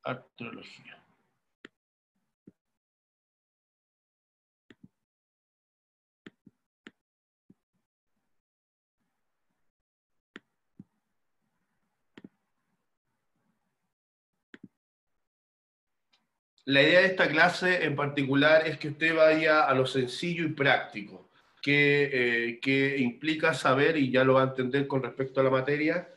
artrología. La idea de esta clase en particular es que usted vaya a lo sencillo y práctico, que implica saber, y ya lo va a entender con respecto a la materia,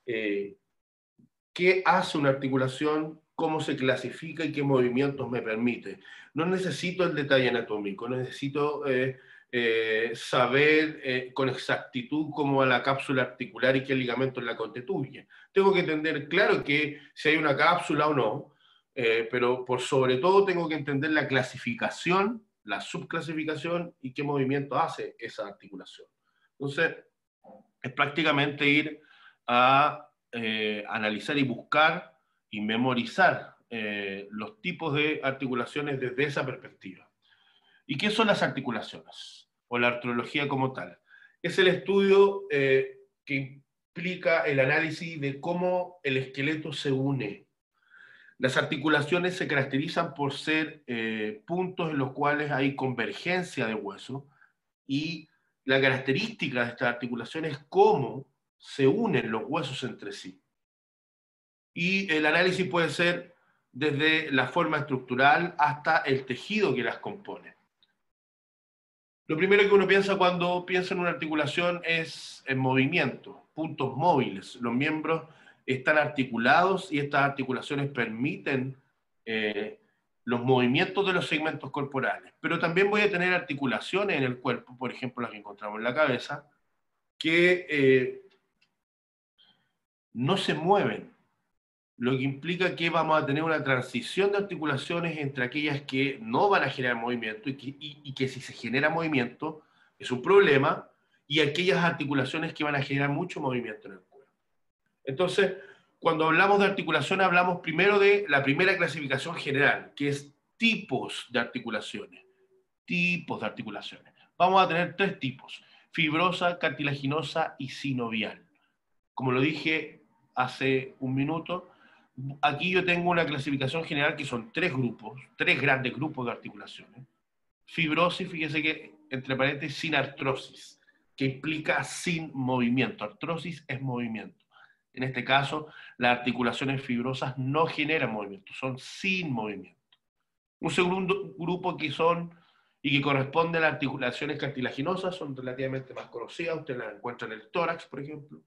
qué hace una articulación, cómo se clasifica y qué movimientos me permite. No necesito el detalle anatómico, necesito saber con exactitud cómo va la cápsula articular y qué ligamentos la constituyen. Tengo que entender, claro, que si hay una cápsula o no, pero por sobre todo tengo que entender la clasificación, la subclasificación y qué movimiento hace esa articulación. Entonces, es prácticamente ir a analizar y buscar y memorizar los tipos de articulaciones desde esa perspectiva. ¿Y qué son las articulaciones? O la artrología como tal. Es el estudio que implica el análisis de cómo el esqueleto se une. Las articulaciones se caracterizan por ser puntos en los cuales hay convergencia de hueso, y la característica de estas articulaciones es cómo se unen los huesos entre sí. Y el análisis puede ser desde la forma estructural hasta el tejido que las compone. Lo primero que uno piensa cuando piensa en una articulación es en movimiento, puntos móviles. Los miembros están articulados y estas articulaciones permiten los movimientos de los segmentos corporales. Pero también voy a tener articulaciones en el cuerpo, por ejemplo las que encontramos en la cabeza, que no se mueven, lo que implica que vamos a tener una transición de articulaciones entre aquellas que no van a generar movimiento y que si se genera movimiento es un problema, y aquellas articulaciones que van a generar mucho movimiento en el cuerpo. Entonces, cuando hablamos de articulación, hablamos primero de la primera clasificación general, que es tipos de articulaciones. Tipos de articulaciones. Vamos a tener tres tipos: fibrosa, cartilaginosa y sinovial. Como lo dije hace un minuto, aquí yo tengo una clasificación general que son tres grupos, tres grandes grupos de articulaciones. Fibrosis, fíjese que entre paréntesis, sin artrosis, que implica sin movimiento. Artrosis es movimiento. En este caso, las articulaciones fibrosas no generan movimiento, son sin movimiento. Un segundo grupo que son y que corresponde a las articulaciones cartilaginosas, son relativamente más conocidas, usted las encuentra en el tórax, por ejemplo.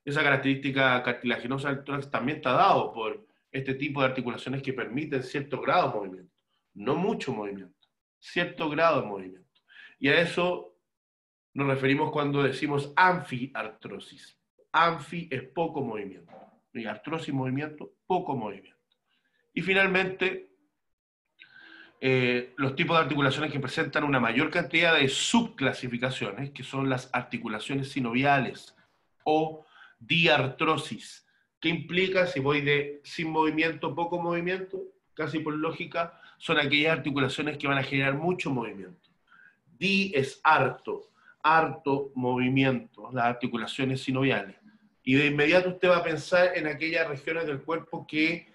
Esa característica cartilaginosa del tórax también está dado por este tipo de articulaciones que permiten cierto grado de movimiento, no mucho movimiento, cierto grado de movimiento. Y a eso nos referimos cuando decimos anfiartrosis. Anfi es poco movimiento, y artrosis, movimiento, poco movimiento. Y finalmente, los tipos de articulaciones que presentan una mayor cantidad de subclasificaciones, que son las articulaciones sinoviales o diartrosis, que implica, si voy de sin movimiento, poco movimiento, casi por lógica, son aquellas articulaciones que van a generar mucho movimiento. Di es harto, harto movimiento, las articulaciones sinoviales. Y de inmediato usted va a pensar en aquellas regiones del cuerpo que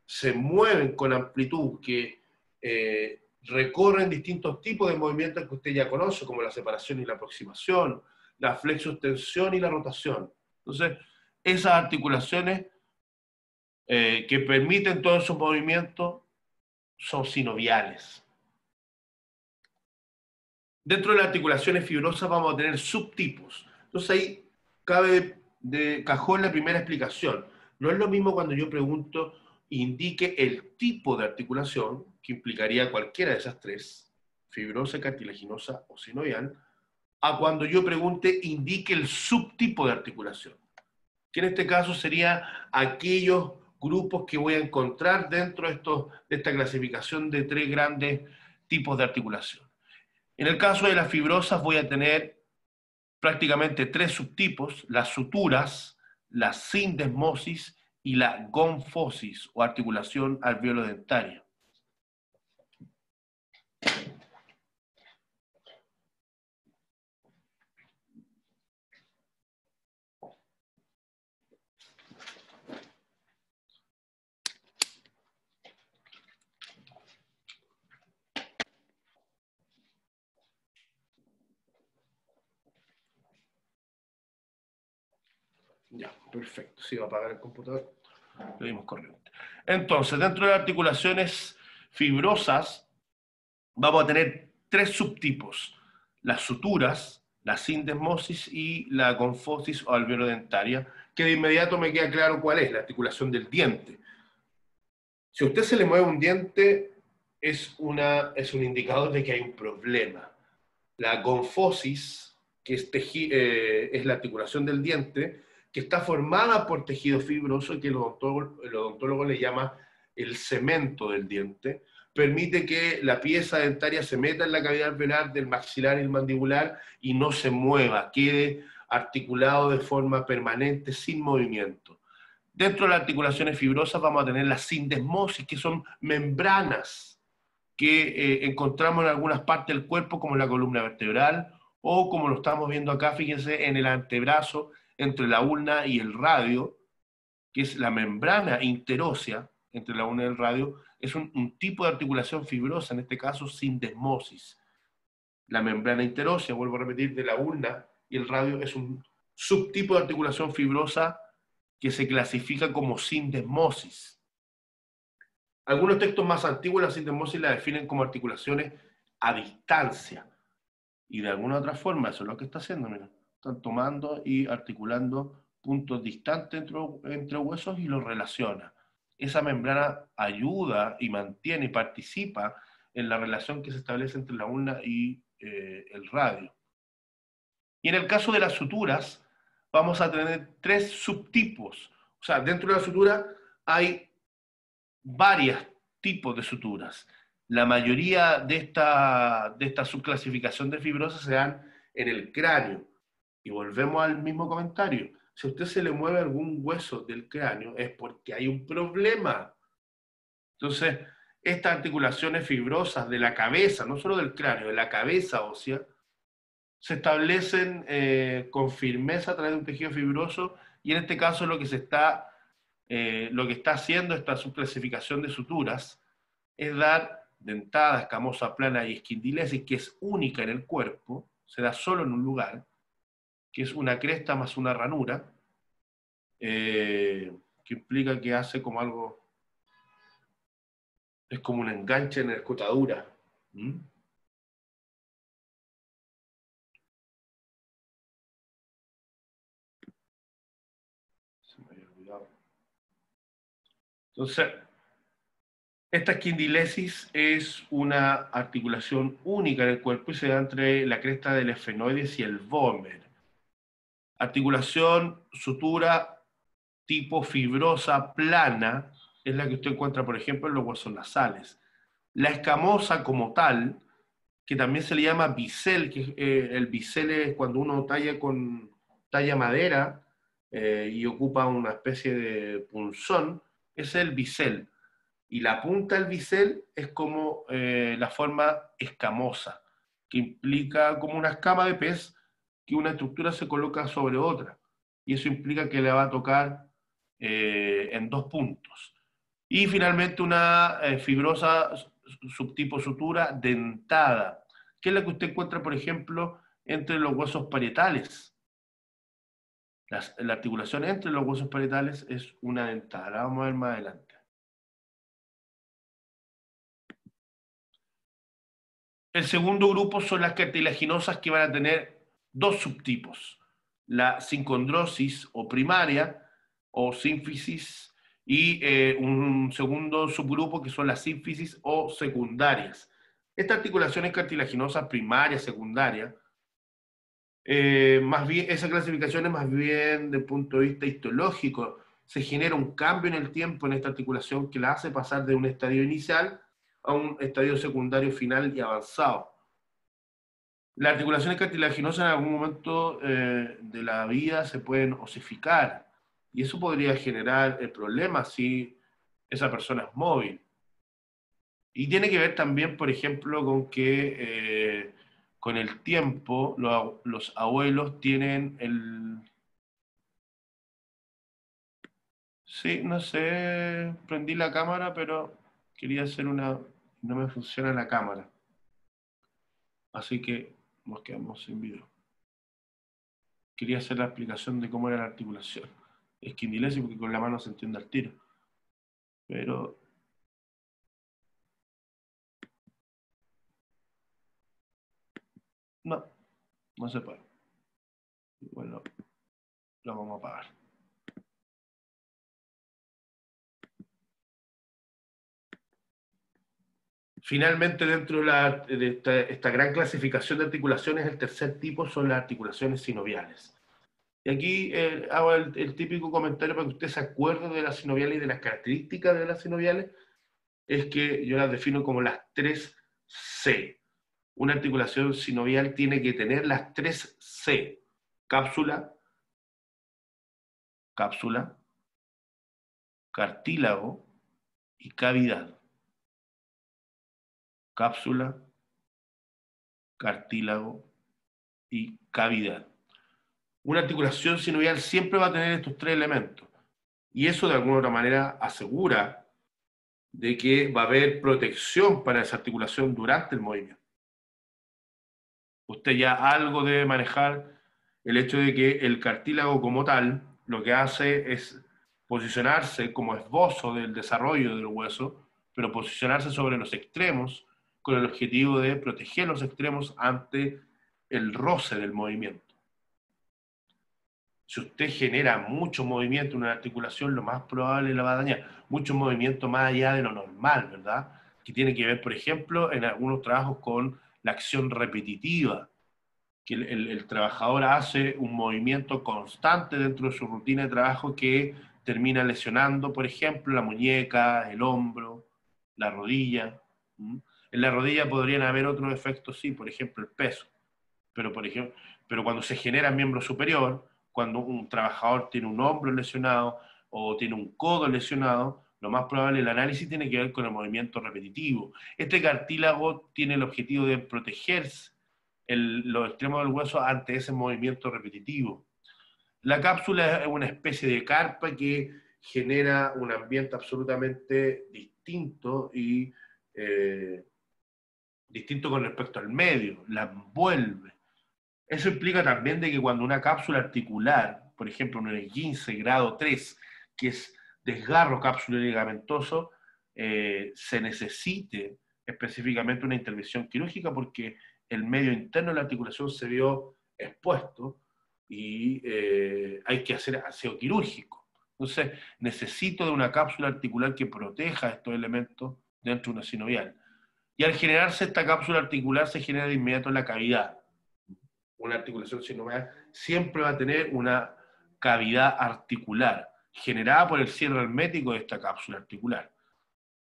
se mueven con amplitud, que recorren distintos tipos de movimientos que usted ya conoce, como la separación y la aproximación, la flexo-extensión y la rotación. Entonces, esas articulaciones que permiten todos esos movimientos son sinoviales. Dentro de las articulaciones fibrosas vamos a tener subtipos. Entonces ahí cabe de cajón la primera explicación. No es lo mismo cuando yo pregunto, indique el tipo de articulación, que implicaría cualquiera de esas tres, fibrosa, cartilaginosa o sinovial, a cuando yo pregunte, indique el subtipo de articulación, que en este caso sería aquellos grupos que voy a encontrar dentro de esta clasificación de tres grandes tipos de articulación. En el caso de las fibrosas voy a tener prácticamente tres subtipos: las suturas, la sindesmosis y la gonfosis o articulación alveolo-dentaria. Ya, perfecto. Sí, va a apagar el computador. Le dimos corriente. Entonces, dentro de las articulaciones fibrosas, vamos a tener tres subtipos: las suturas, la sindesmosis y la confosis o alveolodentaria, que de inmediato me queda claro cuál es: la articulación del diente. Si a usted se le mueve un diente, es un indicador de que hay un problema. La confosis, que es la articulación del diente, que está formada por tejido fibroso y que el odontólogo le llama el cemento del diente, permite que la pieza dentaria se meta en la cavidad alveolar del maxilar y el mandibular y no se mueva, quede articulado de forma permanente, sin movimiento. Dentro de las articulaciones fibrosas vamos a tener la sindesmosis, que son membranas que encontramos en algunas partes del cuerpo, como en la columna vertebral, o como lo estamos viendo acá, fíjense, en el antebrazo, entre la ulna y el radio, que es la membrana interósea entre la ulna y el radio. Es un tipo de articulación fibrosa, en este caso sindesmosis. La membrana interósea, vuelvo a repetir, de la ulna y el radio es un subtipo de articulación fibrosa que se clasifica como sindesmosis. Algunos textos más antiguos la sindesmosis la definen como articulaciones a distancia. Y de alguna otra forma, eso es lo que está haciendo, mira. Están tomando y articulando puntos distantes entre huesos y los relaciona. Esa membrana ayuda y mantiene y participa en la relación que se establece entre la ulna y el radio. Y en el caso de las suturas, vamos a tener tres subtipos. O sea, dentro de la sutura hay varios tipos de suturas. La mayoría de esta subclasificación de fibrosas se dan en el cráneo. Y volvemos al mismo comentario. Si a usted se le mueve algún hueso del cráneo, es porque hay un problema. Entonces, estas articulaciones fibrosas de la cabeza, no solo del cráneo, de la cabeza ósea, se establecen con firmeza a través de un tejido fibroso, y en este caso lo que está haciendo esta subclasificación de suturas es dar dentada, escamosa, plana y esquindilesis, que es única en el cuerpo, se da solo en un lugar, que es una cresta más una ranura, que implica que hace como algo, es como un enganche en la escotadura. ¿Mm? Se me había olvidado. Entonces, esta esquindilesis es una articulación única en el cuerpo y se da entre la cresta del esfenoides y el vómer. Articulación, sutura tipo fibrosa plana es la que usted encuentra, por ejemplo, en los huesos nasales. La escamosa como tal, que también se le llama bisel, que el bisel es cuando uno talla madera y ocupa una especie de punzón, es el bisel. Y la punta del bisel es como la forma escamosa, que implica como una escama de pez que una estructura se coloca sobre otra. Y eso implica que le va a tocar en dos puntos. Y finalmente una fibrosa subtipo sutura dentada, que es la que usted encuentra, por ejemplo, entre los huesos parietales. La articulación entre los huesos parietales es una dentada. La vamos a ver más adelante. El segundo grupo son las cartilaginosas, que van a tener dos subtipos: la sincondrosis o primaria o sínfisis, y un segundo subgrupo que son las sínfisis o secundarias. Estas articulaciones cartilaginosas primarias, secundarias, más bien, esa clasificación es más bien desde el punto de vista histológico. Se genera un cambio en el tiempo en esta articulación que la hace pasar de un estadio inicial a un estadio secundario final y avanzado. Las articulaciones cartilaginosas en algún momento de la vida se pueden osificar, y eso podría generar problemas si esa persona es móvil. Y tiene que ver también, por ejemplo, con que con el tiempo los abuelos tienen el... Sí, no sé, prendí la cámara, pero quería hacer una... No me funciona la cámara. Así que nos quedamos sin video. quería hacer la explicación de cómo era la articulación. Esquindilesis porque con la mano se entiende al tiro. Pero no, no se puede. Bueno, lo vamos a apagar. Finalmente, dentro de esta gran clasificación de articulaciones, el tercer tipo son las articulaciones sinoviales. Y aquí hago el típico comentario para que usted se acuerde de las sinoviales y de las características de las sinoviales, es que yo las defino como las 3C. Una articulación sinovial tiene que tener las 3C. Cápsula, cápsula, cartílago y cavidad. Cápsula, cartílago y cavidad. Una articulación sinovial siempre va a tener estos tres elementos. Y eso de alguna otra manera asegura de que va a haber protección para esa articulación durante el movimiento. Usted ya algo debe manejar el hecho de que el cartílago como tal lo que hace es posicionarse como esbozo del desarrollo del hueso, pero posicionarse sobre los extremos con el objetivo de proteger los extremos ante el roce del movimiento. Si usted genera mucho movimiento en una articulación, lo más probable la va a dañar. Mucho movimiento más allá de lo normal, ¿verdad? Que tiene que ver, por ejemplo, en algunos trabajos con la acción repetitiva, que el trabajador hace un movimiento constante dentro de su rutina de trabajo que termina lesionando, por ejemplo, la muñeca, el hombro, la rodilla. En la rodilla podrían haber otros efectos, sí, por ejemplo, el peso. Pero cuando se genera el miembro superior, cuando un trabajador tiene un hombro lesionado o tiene un codo lesionado, lo más probable el análisis tiene que ver con el movimiento repetitivo. Este cartílago tiene el objetivo de protegerse los extremos del hueso ante ese movimiento repetitivo. La cápsula es una especie de carpa que genera un ambiente absolutamente distinto y distinto con respecto al medio, la envuelve. Eso implica también de que cuando una cápsula articular, por ejemplo, en el 15 grado 3, que es desgarro cápsula ligamentoso, se necesite específicamente una intervención quirúrgica porque el medio interno de la articulación se vio expuesto y hay que hacer aseo quirúrgico. Entonces, necesito de una cápsula articular que proteja estos elementos dentro de una sinovial. Y al generarse esta cápsula articular se genera de inmediato la cavidad. Una articulación sinovial siempre va a tener una cavidad articular generada por el cierre hermético de esta cápsula articular.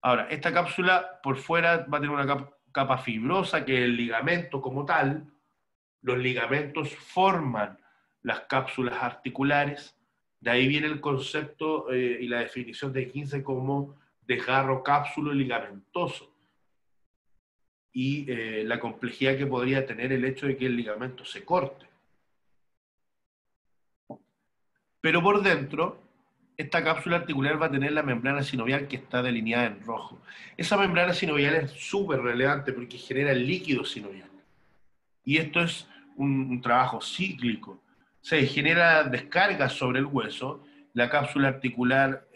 Ahora, esta cápsula por fuera va a tener una capa fibrosa que es el ligamento como tal. Los ligamentos forman las cápsulas articulares. De ahí viene el concepto y la definición de 15 como desgarro cápsulo ligamentoso. Y la complejidad que podría tener el hecho de que el ligamento se corte. Pero por dentro, esta cápsula articular va a tener la membrana sinovial que está delineada en rojo. Esa membrana sinovial es súper relevante porque genera el líquido sinovial. Y esto es un trabajo cíclico. Se genera descargas sobre el hueso, la cápsula articular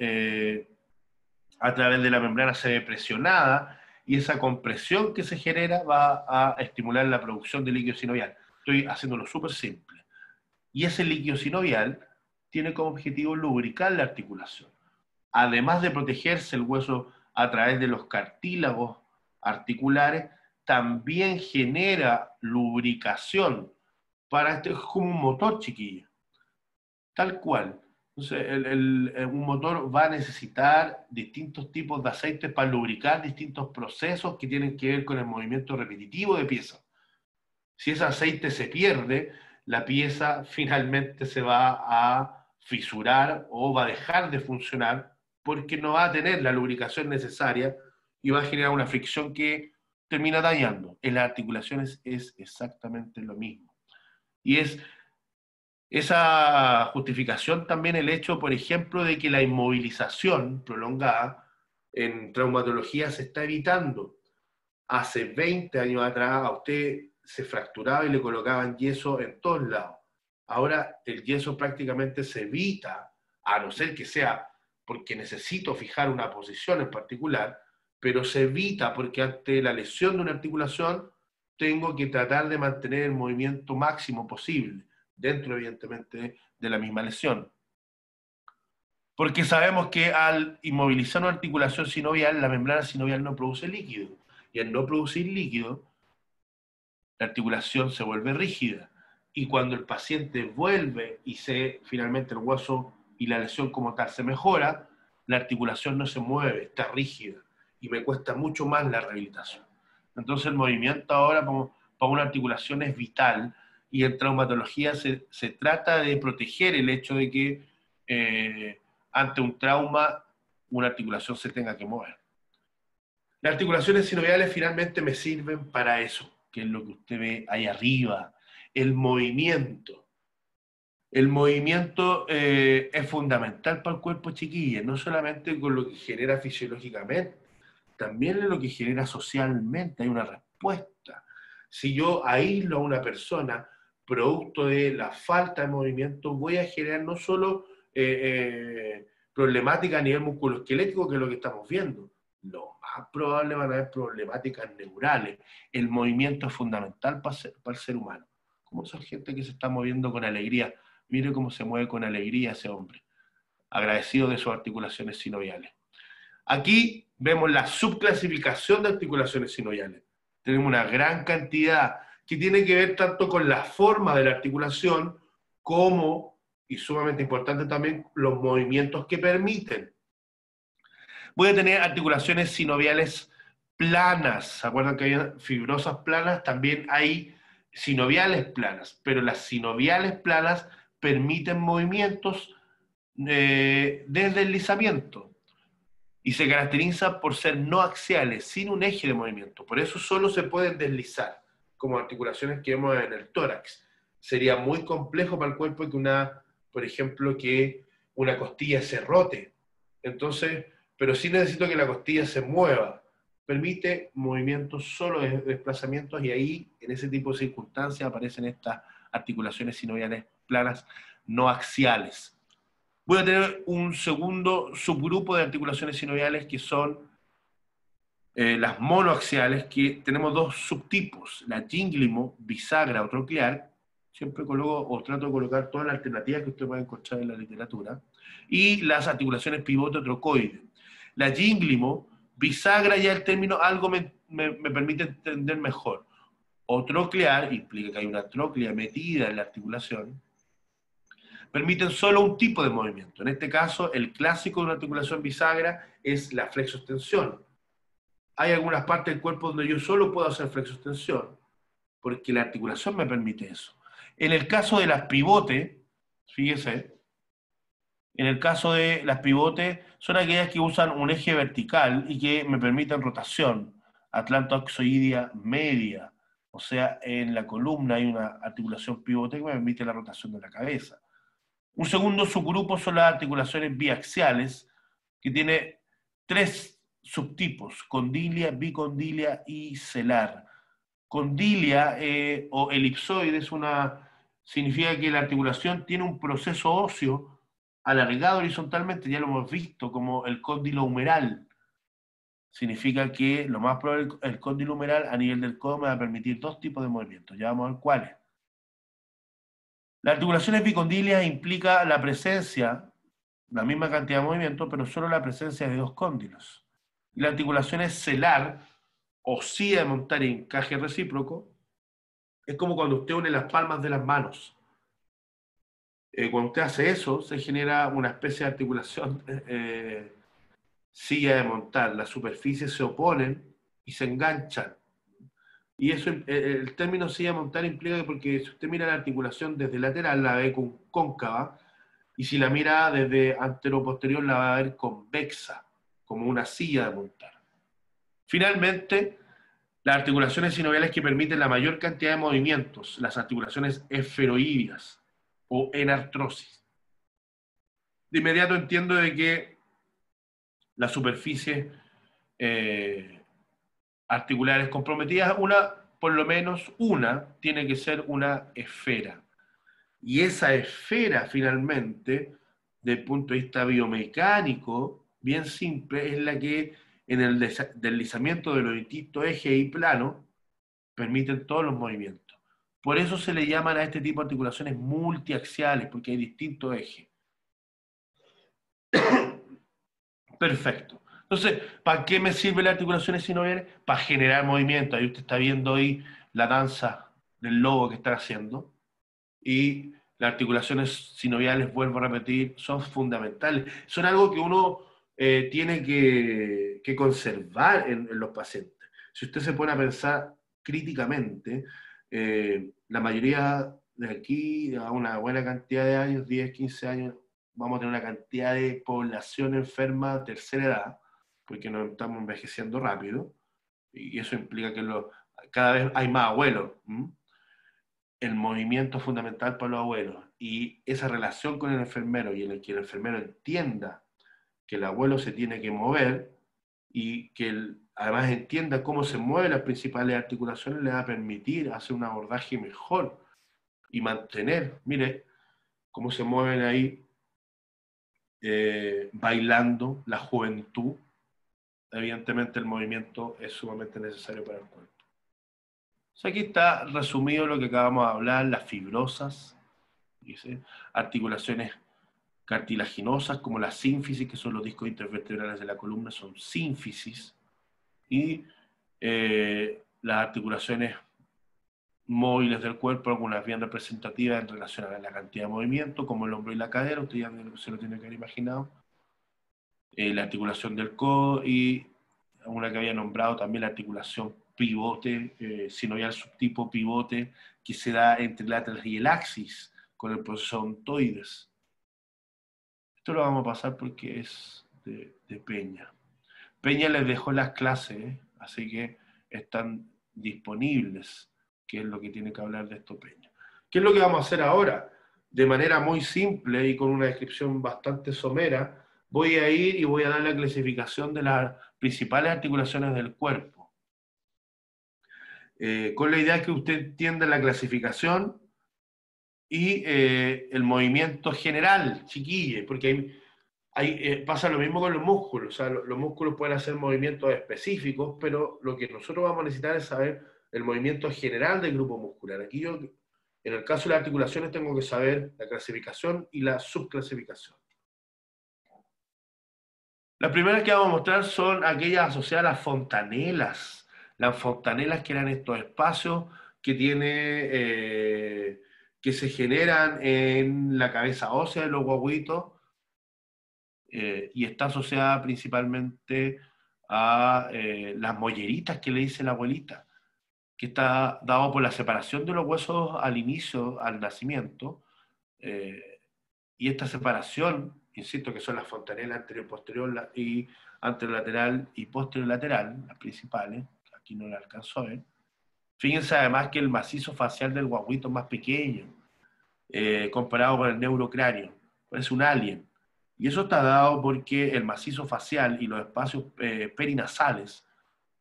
a través de la membrana se ve presionada, y esa compresión que se genera va a estimular la producción de líquido sinovial. Estoy haciéndolo súper simple. Y ese líquido sinovial tiene como objetivo lubricar la articulación. Además de protegerse el hueso a través de los cartílagos articulares, también genera lubricación. Para esto es como un motor, chiquillo. Tal cual. Entonces, un motor va a necesitar distintos tipos de aceites para lubricar distintos procesos que tienen que ver con el movimiento repetitivo de pieza. Si ese aceite se pierde, la pieza finalmente se va a fisurar o va a dejar de funcionar porque no va a tener la lubricación necesaria y va a generar una fricción que termina dañando. En las articulaciones es exactamente lo mismo. Y es esa justificación también el hecho, por ejemplo, de que la inmovilización prolongada en traumatología se está evitando. Hace 20 años atrás a usted se fracturaba y le colocaban yeso en todos lados. Ahora el yeso prácticamente se evita, a no ser que sea porque necesito fijar una posición en particular, pero se evita porque ante la lesión de una articulación tengo que tratar de mantener el movimiento máximo posible, dentro evidentemente de la misma lesión. Porque sabemos que al inmovilizar una articulación sinovial, la membrana sinovial no produce líquido. Y al no producir líquido, la articulación se vuelve rígida. Y cuando el paciente vuelve y finalmente el hueso y la lesión como tal se mejora, la articulación no se mueve, está rígida. Y me cuesta mucho más la rehabilitación. Entonces el movimiento ahora para una articulación es vital, y en traumatología se trata de proteger el hecho de que ante un trauma una articulación se tenga que mover. Las articulaciones sinoviales finalmente me sirven para eso, que es lo que usted ve ahí arriba, el movimiento. El movimiento es fundamental para el cuerpo, chiquilla, no solamente con lo que genera fisiológicamente, también en lo que genera socialmente. Hay una respuesta. Si yo aíslo a una persona producto de la falta de movimiento, voy a generar no solo problemática a nivel musculoesquelético, que es lo que estamos viendo. Lo más probable van a haber problemáticas neurales. El movimiento es fundamental para el ser humano. Como esa gente que se está moviendo con alegría. Mire cómo se mueve con alegría ese hombre, agradecido de sus articulaciones sinoviales. Aquí vemos la subclasificación de articulaciones sinoviales. Tenemos una gran cantidad que tiene que ver tanto con la forma de la articulación como, y sumamente importante también, los movimientos que permiten. Voy a tener articulaciones sinoviales planas. ¿Se acuerdan que hay fibrosas planas? También hay sinoviales planas, pero las sinoviales planas permiten movimientos de deslizamiento y se caracteriza por ser no axiales, sin un eje de movimiento. Por eso solo se pueden deslizar, como articulaciones que vemos en el tórax. Sería muy complejo para el cuerpo que por ejemplo, que una costilla se rote. Entonces, pero sí necesito que la costilla se mueva. Permite movimientos solo de desplazamientos, y ahí, en ese tipo de circunstancias, aparecen estas articulaciones sinoviales planas no axiales. Voy a tener un segundo subgrupo de articulaciones sinoviales que son las monoaxiales, que tenemos dos subtipos, la gínglimo, bisagra o troclear. Siempre coloco o trato de colocar todas las alternativas que usted puede encontrar en la literatura, y las articulaciones pivote o trocoide. La gínglimo, bisagra, ya el término algo me permite entender mejor. O troclear implica que hay una tróclea metida en la articulación, permiten solo un tipo de movimiento. En este caso, el clásico de una articulación bisagra es la flexoextensión. Hay algunas partes del cuerpo donde yo solo puedo hacer flexoextensión, porque la articulación me permite eso. En el caso de las pivotes, fíjese, en el caso de las pivotes, son aquellas que usan un eje vertical y que me permiten rotación, atlantoaxoidea media. O sea, en la columna hay una articulación pivote que me permite la rotación de la cabeza. Un segundo subgrupo son las articulaciones biaxiales, que tiene tres subtipos: condilia, bicondilia y celar. Condilia o elipsoide significa que la articulación tiene un proceso óseo alargado horizontalmente, ya lo hemos visto, como el cóndilo humeral. Significa que lo más probable, el cóndilo humeral a nivel del codo me va a permitir dos tipos de movimientos. Ya vamos a ver cuáles. Las articulaciones bicondilias implica la presencia, la misma cantidad de movimiento, pero solo la presencia de dos cóndilos. Y la articulación es celar, o silla de montar y encaje recíproco, es como cuando usted une las palmas de las manos. Cuando usted hace eso, se genera una especie de articulación silla de montar. Las superficies se oponen y se enganchan. Y eso, el término silla de montar implica que, porque si usted mira la articulación desde lateral, la ve cóncava, y si la mira desde antero-posterior, la va a ver convexa, como una silla de montar. Finalmente, las articulaciones sinoviales que permiten la mayor cantidad de movimientos, las articulaciones esferoideas o enartrosis. De inmediato entiendo de que la superficie articulares comprometidas, por lo menos una, tiene que ser una esfera. Y esa esfera, finalmente, desde el punto de vista biomecánico, bien simple, es la que en el deslizamiento de los distintos ejes y planos permiten todos los movimientos. Por eso se le llaman a este tipo de articulaciones multiaxiales, porque hay distintos ejes. Perfecto. Entonces, ¿para qué me sirven las articulaciones sinoviales? Para generar movimiento. Ahí usted está viendo ahí la danza del lobo que está haciendo. Y las articulaciones sinoviales, vuelvo a repetir, son fundamentales. Son algo que uno tiene que conservar en los pacientes. Si usted se pone a pensar críticamente, la mayoría de aquí, a una buena cantidad de años, 10, 15 años, vamos a tener una cantidad de población enferma de tercera edad, porque nos estamos envejeciendo rápido, y eso implica que cada vez hay más abuelos. El movimiento es fundamental para los abuelos, y esa relación con el enfermero, y en el que el enfermero entienda que el abuelo se tiene que mover, y que además entienda cómo se mueven las principales articulaciones, le va a permitir hacer un abordaje mejor y mantener, mire, cómo se mueven ahí bailando la juventud. Evidentemente el movimiento es sumamente necesario para el cuerpo. Aquí está resumido lo que acabamos de hablar: las fibrosas, dice, articulaciones cartilaginosas como la sínfisis, que son los discos intervertebrales de la columna, son sínfisis, y las articulaciones móviles del cuerpo, algunas bien representativas en relación a la cantidad de movimiento, como el hombro y la cadera, usted ya se lo tiene que haber imaginado, la articulación del codo, y una que había nombrado también, la articulación pivote, sinovial subtipo pivote, que se da entre el atlas y el axis, con el proceso ontoides. Esto lo vamos a pasar porque es de Peña. Peña les dejó las clases, así que están disponibles, que es lo que tiene que hablar de esto Peña. ¿Qué es lo que vamos a hacer ahora? De manera muy simple y con una descripción bastante somera, voy a ir y voy a dar la clasificación de las principales articulaciones del cuerpo. Con la idea que usted entienda la clasificación y el movimiento general, chiquille, porque pasa lo mismo con los músculos. O sea, los músculos pueden hacer movimientos específicos, pero lo que nosotros vamos a necesitar es saber el movimiento general del grupo muscular. Aquí yo, en el caso de las articulaciones, tengo que saber la clasificación y la subclasificación. Las primeras que vamos a mostrar son aquellas asociadas a las fontanelas. Las fontanelas, que eran estos espacios que que se generan en la cabeza ósea de los guaguitos, y está asociada principalmente a las molleritas que le dice la abuelita, que está dado por la separación de los huesos al inicio, al nacimiento, eh, y esta separación, insisto, que son las fontanelas anterior-posterior y anterolateral y posterolateral, las principales, aquí no la alcanzo a ver. Fíjense además que el macizo facial del guaguito es más pequeño, comparado con el neurocráneo, es un alien. Y eso está dado porque el macizo facial y los espacios perinasales,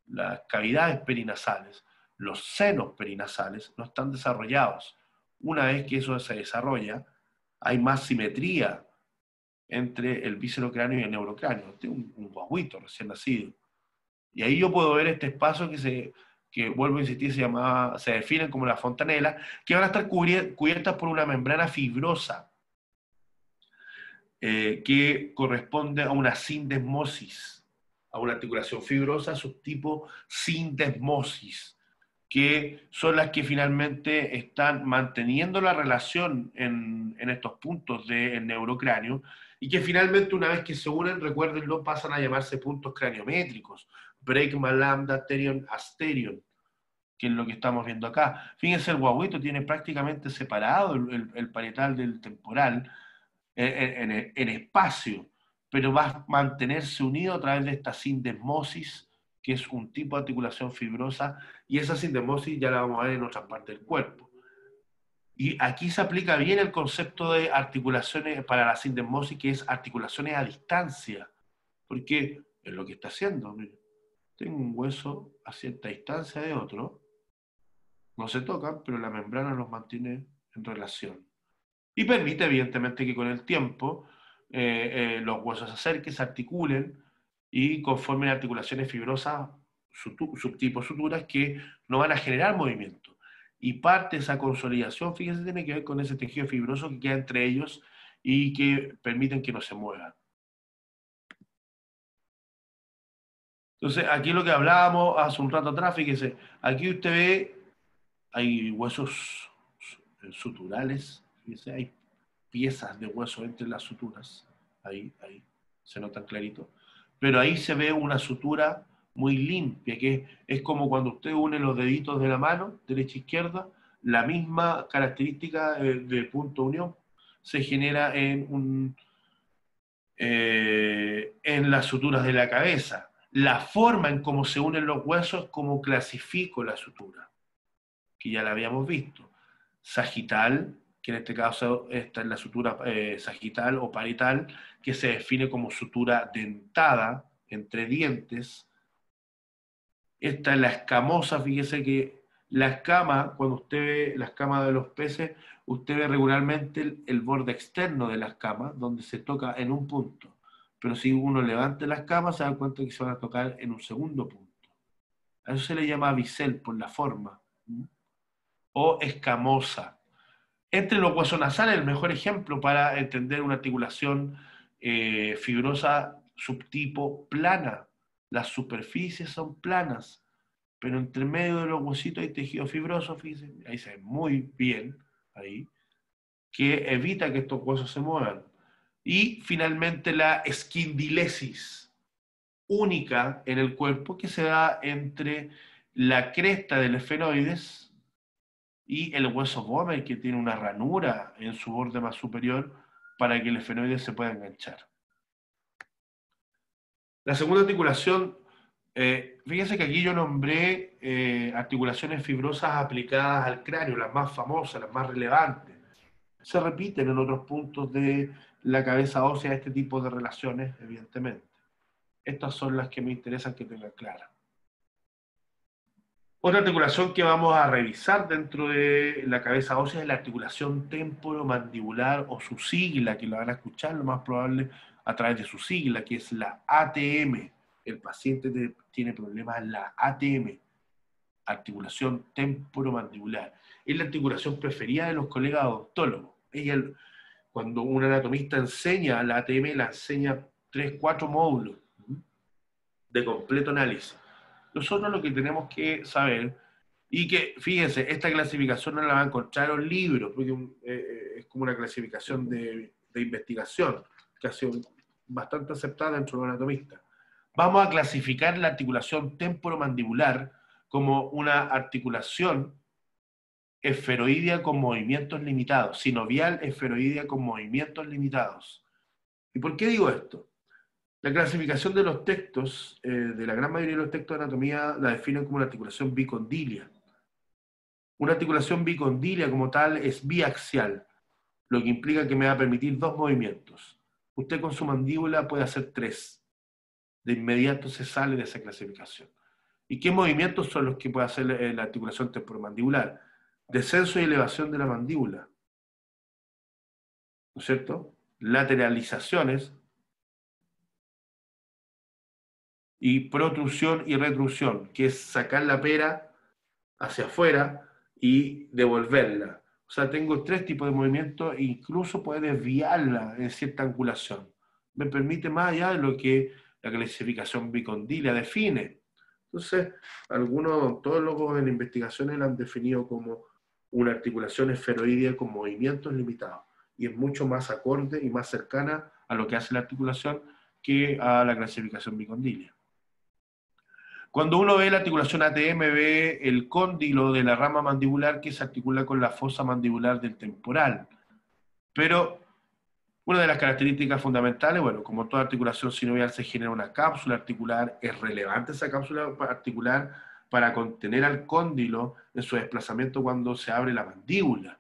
las cavidades perinasales, los senos perinasales, no están desarrollados. Una vez que eso se desarrolla, hay más simetría entre el viscerocráneo y el neurocráneo. Este es un guaguito recién nacido. Y ahí yo puedo ver este espacio que vuelvo a insistir, se definen como la fontanela, que van a estar cubiertas por una membrana fibrosa, que corresponde a una sindesmosis, a una articulación fibrosa subtipo sindesmosis, que son las que finalmente están manteniendo la relación en estos puntos del neurocráneo, y que finalmente, una vez que se unen, recuérdenlo, pasan a llamarse puntos craniométricos: Bregma, Lambda, Therion, Asterion, que es lo que estamos viendo acá. Fíjense, el guaguito tiene prácticamente separado el parietal del temporal en espacio, pero va a mantenerse unido a través de esta sindesmosis, que es un tipo de articulación fibrosa, y esa sindesmosis ya la vamos a ver en otras partes del cuerpo. Y aquí se aplica bien el concepto de articulaciones para la sindesmosis, que es articulaciones a distancia, porque es lo que está haciendo. Tengo un hueso a cierta distancia de otro, no se tocan, pero la membrana los mantiene en relación. Y permite, evidentemente, que con el tiempo los huesos se acerquen, se articulen y conformen articulaciones fibrosas, subtipos suturas, que no van a generar movimiento. Y parte de esa consolidación, fíjense, tiene que ver con ese tejido fibroso que queda entre ellos y que permiten que no se muevan. Entonces, aquí lo que hablábamos hace un rato atrás, fíjese, aquí usted ve, hay huesos suturales, fíjese, hay piezas de hueso entre las suturas, ahí, se notan clarito, pero ahí se ve una sutura muy limpia, que es como cuando usted une los deditos de la mano, derecha e izquierda, la misma característica de punto de unión se genera en las suturas de la cabeza. La forma en cómo se unen los huesos es como clasifico la sutura, que ya la habíamos visto. Sagital, que en este caso esta es la sutura sagital o parietal, que se define como sutura dentada entre dientes. Esta es la escamosa, fíjese que la escama, cuando usted ve la escama de los peces, usted ve regularmente el borde externo de la escama, donde se toca en un punto. Pero si uno levanta la escama, se da cuenta que se van a tocar en un segundo punto. A eso se le llama bisel por la forma. O escamosa. Entre los huesos nasales, el mejor ejemplo para entender una articulación fibrosa subtipo plana. Las superficies son planas, pero entre medio de los huesitos hay tejido fibroso, fíjense, ahí se ve muy bien, ahí, que evita que estos huesos se muevan. Y finalmente la esquindilesis, única en el cuerpo, que se da entre la cresta del esfenoides y el hueso Vomer, que tiene una ranura en su borde más superior para que el esfenoides se pueda enganchar. La segunda articulación, fíjense que aquí yo nombré articulaciones fibrosas aplicadas al cráneo, las más famosas, las más relevantes. Se repiten en otros puntos de la cabeza ósea este tipo de relaciones, evidentemente. Estas son las que me interesan que tengan claras. Otra articulación que vamos a revisar dentro de la cabeza ósea es la articulación temporomandibular o su sigla, que la van a escuchar lo más probable a través de su sigla, que es la ATM. El paciente tiene problemas en la ATM, articulación temporomandibular. Es la articulación preferida de los colegas odontólogos. Cuando un anatomista enseña la ATM, la enseña 3, 4 módulos de completo análisis. Nosotros lo que tenemos que saber, y que, fíjense, esta clasificación no la va a encontrar en un libro, porque es como una clasificación de investigación, que ha sido bastante aceptada dentro de los anatomistas. Vamos a clasificar la articulación temporomandibular como una articulación esferoidea con movimientos limitados, sinovial esferoidea con movimientos limitados. ¿Y por qué digo esto? La clasificación de los textos, de la gran mayoría de los textos de anatomía, la definen como una articulación bicondilia. Una articulación bicondilia como tal es biaxial, lo que implica que me va a permitir 2 movimientos. Usted con su mandíbula puede hacer 3. De inmediato se sale de esa clasificación. ¿Y qué movimientos son los que puede hacer la articulación temporomandibular? Descenso y elevación de la mandíbula, ¿no es cierto? Lateralizaciones y protrusión y retrusión, que es sacar la pera hacia afuera y devolverla. O sea, tengo 3 tipos de movimientos e incluso puede desviarla en cierta angulación. Me permite más allá de lo que la clasificación bicondilia define. Entonces, algunos odontólogos en investigaciones la han definido como una articulación esferoidea con movimientos limitados. Y es mucho más acorde y más cercana a lo que hace la articulación que a la clasificación bicondilia. Cuando uno ve la articulación ATM, ve el cóndilo de la rama mandibular que se articula con la fosa mandibular del temporal. Pero una de las características fundamentales, bueno, como toda articulación sinovial se genera una cápsula articular, es relevante esa cápsula articular para contener al cóndilo en su desplazamiento cuando se abre la mandíbula.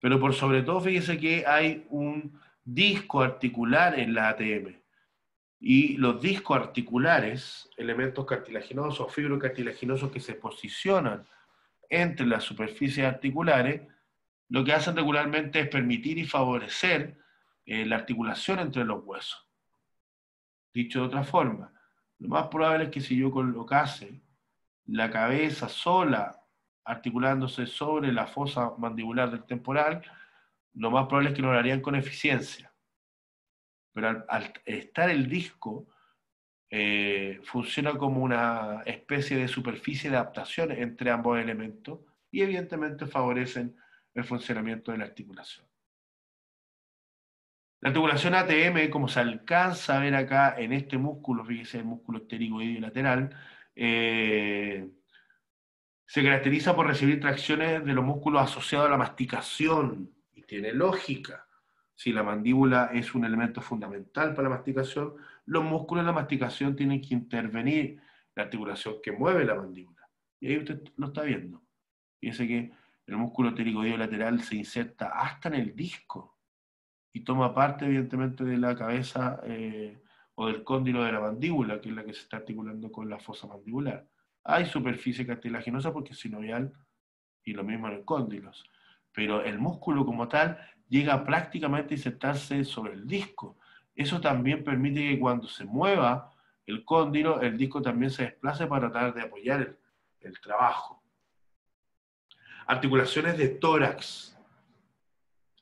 Pero por sobre todo, fíjese que hay un disco articular en la ATM. Y los discos articulares, elementos cartilaginosos o fibrocartilaginosos que se posicionan entre las superficies articulares, lo que hacen regularmente es permitir y favorecer la articulación entre los huesos. Dicho de otra forma, lo más probable es que si yo colocase la cabeza sola articulándose sobre la fosa mandibular del temporal, lo más probable es que lo harían con eficiencia. Pero al estar el disco, funciona como una especie de superficie de adaptación entre ambos elementos y evidentemente favorecen el funcionamiento de la articulación. La articulación ATM, como se alcanza a ver acá en este músculo, fíjese el músculo pterigoideo lateral, se caracteriza por recibir tracciones de los músculos asociados a la masticación, y tiene lógica. Si la mandíbula es un elemento fundamental para la masticación, los músculos de la masticación tienen que intervenir la articulación que mueve la mandíbula. Y ahí usted lo está viendo. Fíjese que el músculo pterigoideo lateral se inserta hasta en el disco y toma parte, evidentemente, de la cabeza o del cóndilo de la mandíbula, que es la que se está articulando con la fosa mandibular. Hay superficie cartilaginosa porque es sinovial y lo mismo en el cóndilos. Pero el músculo como tal llega prácticamente a insertarse sobre el disco. Eso también permite que cuando se mueva el cóndilo, el disco también se desplace para tratar de apoyar el trabajo. Articulaciones de tórax.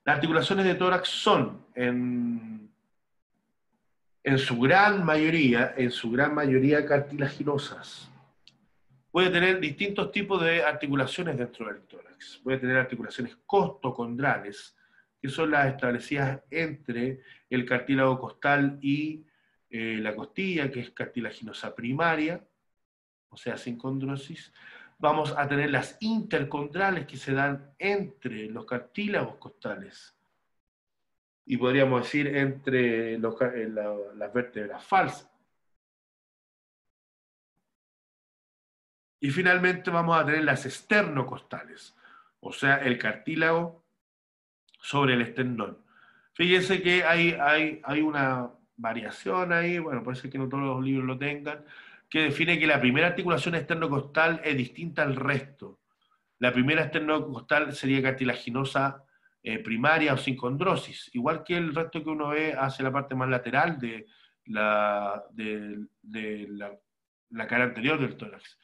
Las articulaciones de tórax son, en su gran mayoría cartilaginosas. Puede tener distintos tipos de articulaciones dentro del tórax. Puede tener articulaciones costocondrales, que son las establecidas entre el cartílago costal y la costilla, que es cartilaginosa primaria, o sea, sin condrosis. Vamos a tener las intercondrales, que se dan entre los cartílagos costales, y podríamos decir entre las vértebras falsas. Y finalmente vamos a tener las esternocostales, o sea, el cartílago sobre el esternón. Fíjense que hay una variación ahí, bueno, puede ser que no todos los libros lo tengan, que define que la primera articulación esternocostal es distinta al resto. La primera esternocostal sería cartilaginosa primaria o sin condrosis, igual que el resto que uno ve hacia la parte más lateral de la cara anterior del tórax.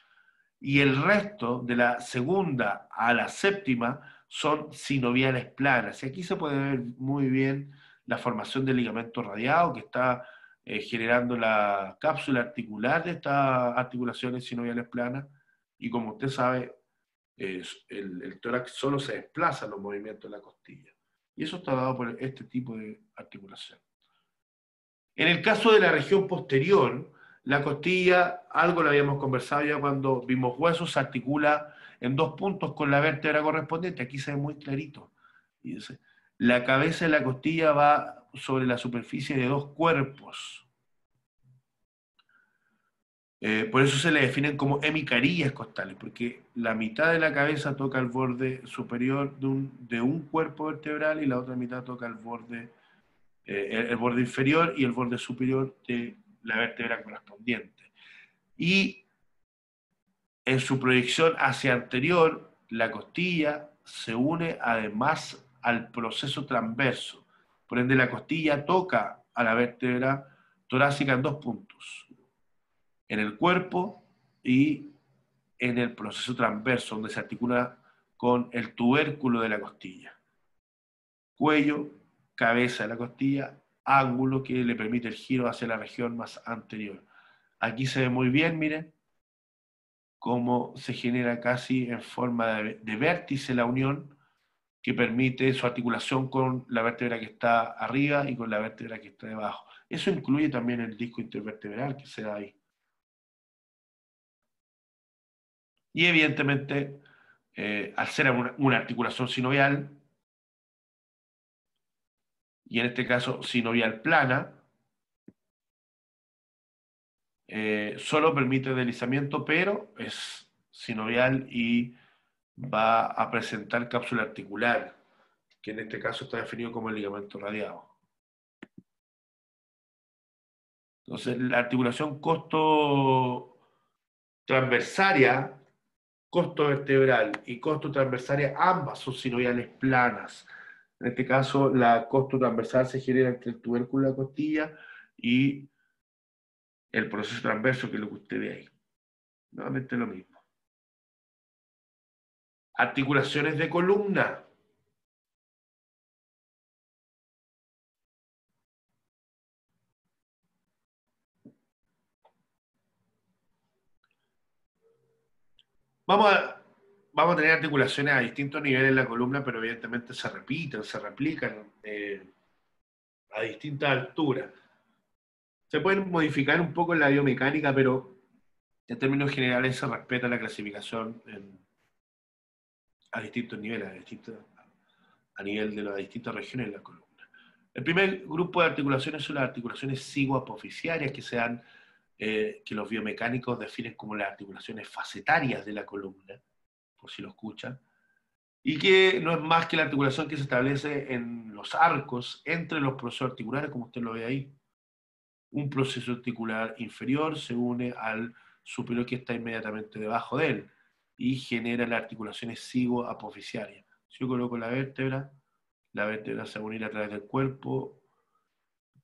Y el resto, de la segunda a la séptima, son sinoviales planas. Y aquí se puede ver muy bien la formación del ligamento radiado que está generando la cápsula articular de estas articulaciones sinoviales planas. Y como usted sabe, el tórax solo se desplaza en los movimientos de la costilla. Y eso está dado por este tipo de articulación. En el caso de la región posterior, la costilla, algo lo habíamos conversado ya cuando vimos huesos, se articula en dos puntos con la vértebra correspondiente. Aquí se ve muy clarito. Fíjense. La cabeza de la costilla va sobre la superficie de dos cuerpos. Por eso se le definen como hemicarillas costales, porque la mitad de la cabeza toca el borde superior de un cuerpo vertebral y la otra mitad toca el borde inferior y el borde superior de la vértebra correspondiente. Y en su proyección hacia anterior, la costilla se une además al proceso transverso. Por ende, la costilla toca a la vértebra torácica en dos puntos: en el cuerpo y en el proceso transverso, donde se articula con el tubérculo de la costilla. Cuello, cabeza de la costilla, ángulo que le permite el giro hacia la región más anterior. Aquí se ve muy bien, miren, cómo se genera casi en forma de vértice la unión que permite su articulación con la vértebra que está arriba y con la vértebra que está debajo. Eso incluye también el disco intervertebral que se da ahí. Y evidentemente, al ser una articulación sinovial, y en este caso sinovial plana, solo permite deslizamiento, pero es sinovial y va a presentar cápsula articular, que en este caso está definido como el ligamento radiado. Entonces, la articulación costo transversaria costo vertebral y costo transversaria, ambas son sinoviales planas. En este caso, la costo transversal se genera entre el tubérculo de la costilla y el proceso transverso, que es lo que usted ve ahí. Nuevamente lo mismo. Articulaciones de columna. Vamos a tener articulaciones a distintos niveles en la columna, pero evidentemente se repiten, se replican a distintas alturas. Se pueden modificar un poco en la biomecánica, pero en términos generales se respeta la clasificación a distintos niveles, a nivel de las distintas regiones de la columna. El primer grupo de articulaciones son las articulaciones cigoapoficiarias, que los biomecánicos definen como las articulaciones facetarias de la columna, por si lo escuchan, y que no es más que la articulación que se establece en los arcos entre los procesos articulares, como usted lo ve ahí. Un proceso articular inferior se une al superior que está inmediatamente debajo de él y genera las articulaciones cigoapoficiarias. Si yo coloco la vértebra se va a unir a través del cuerpo,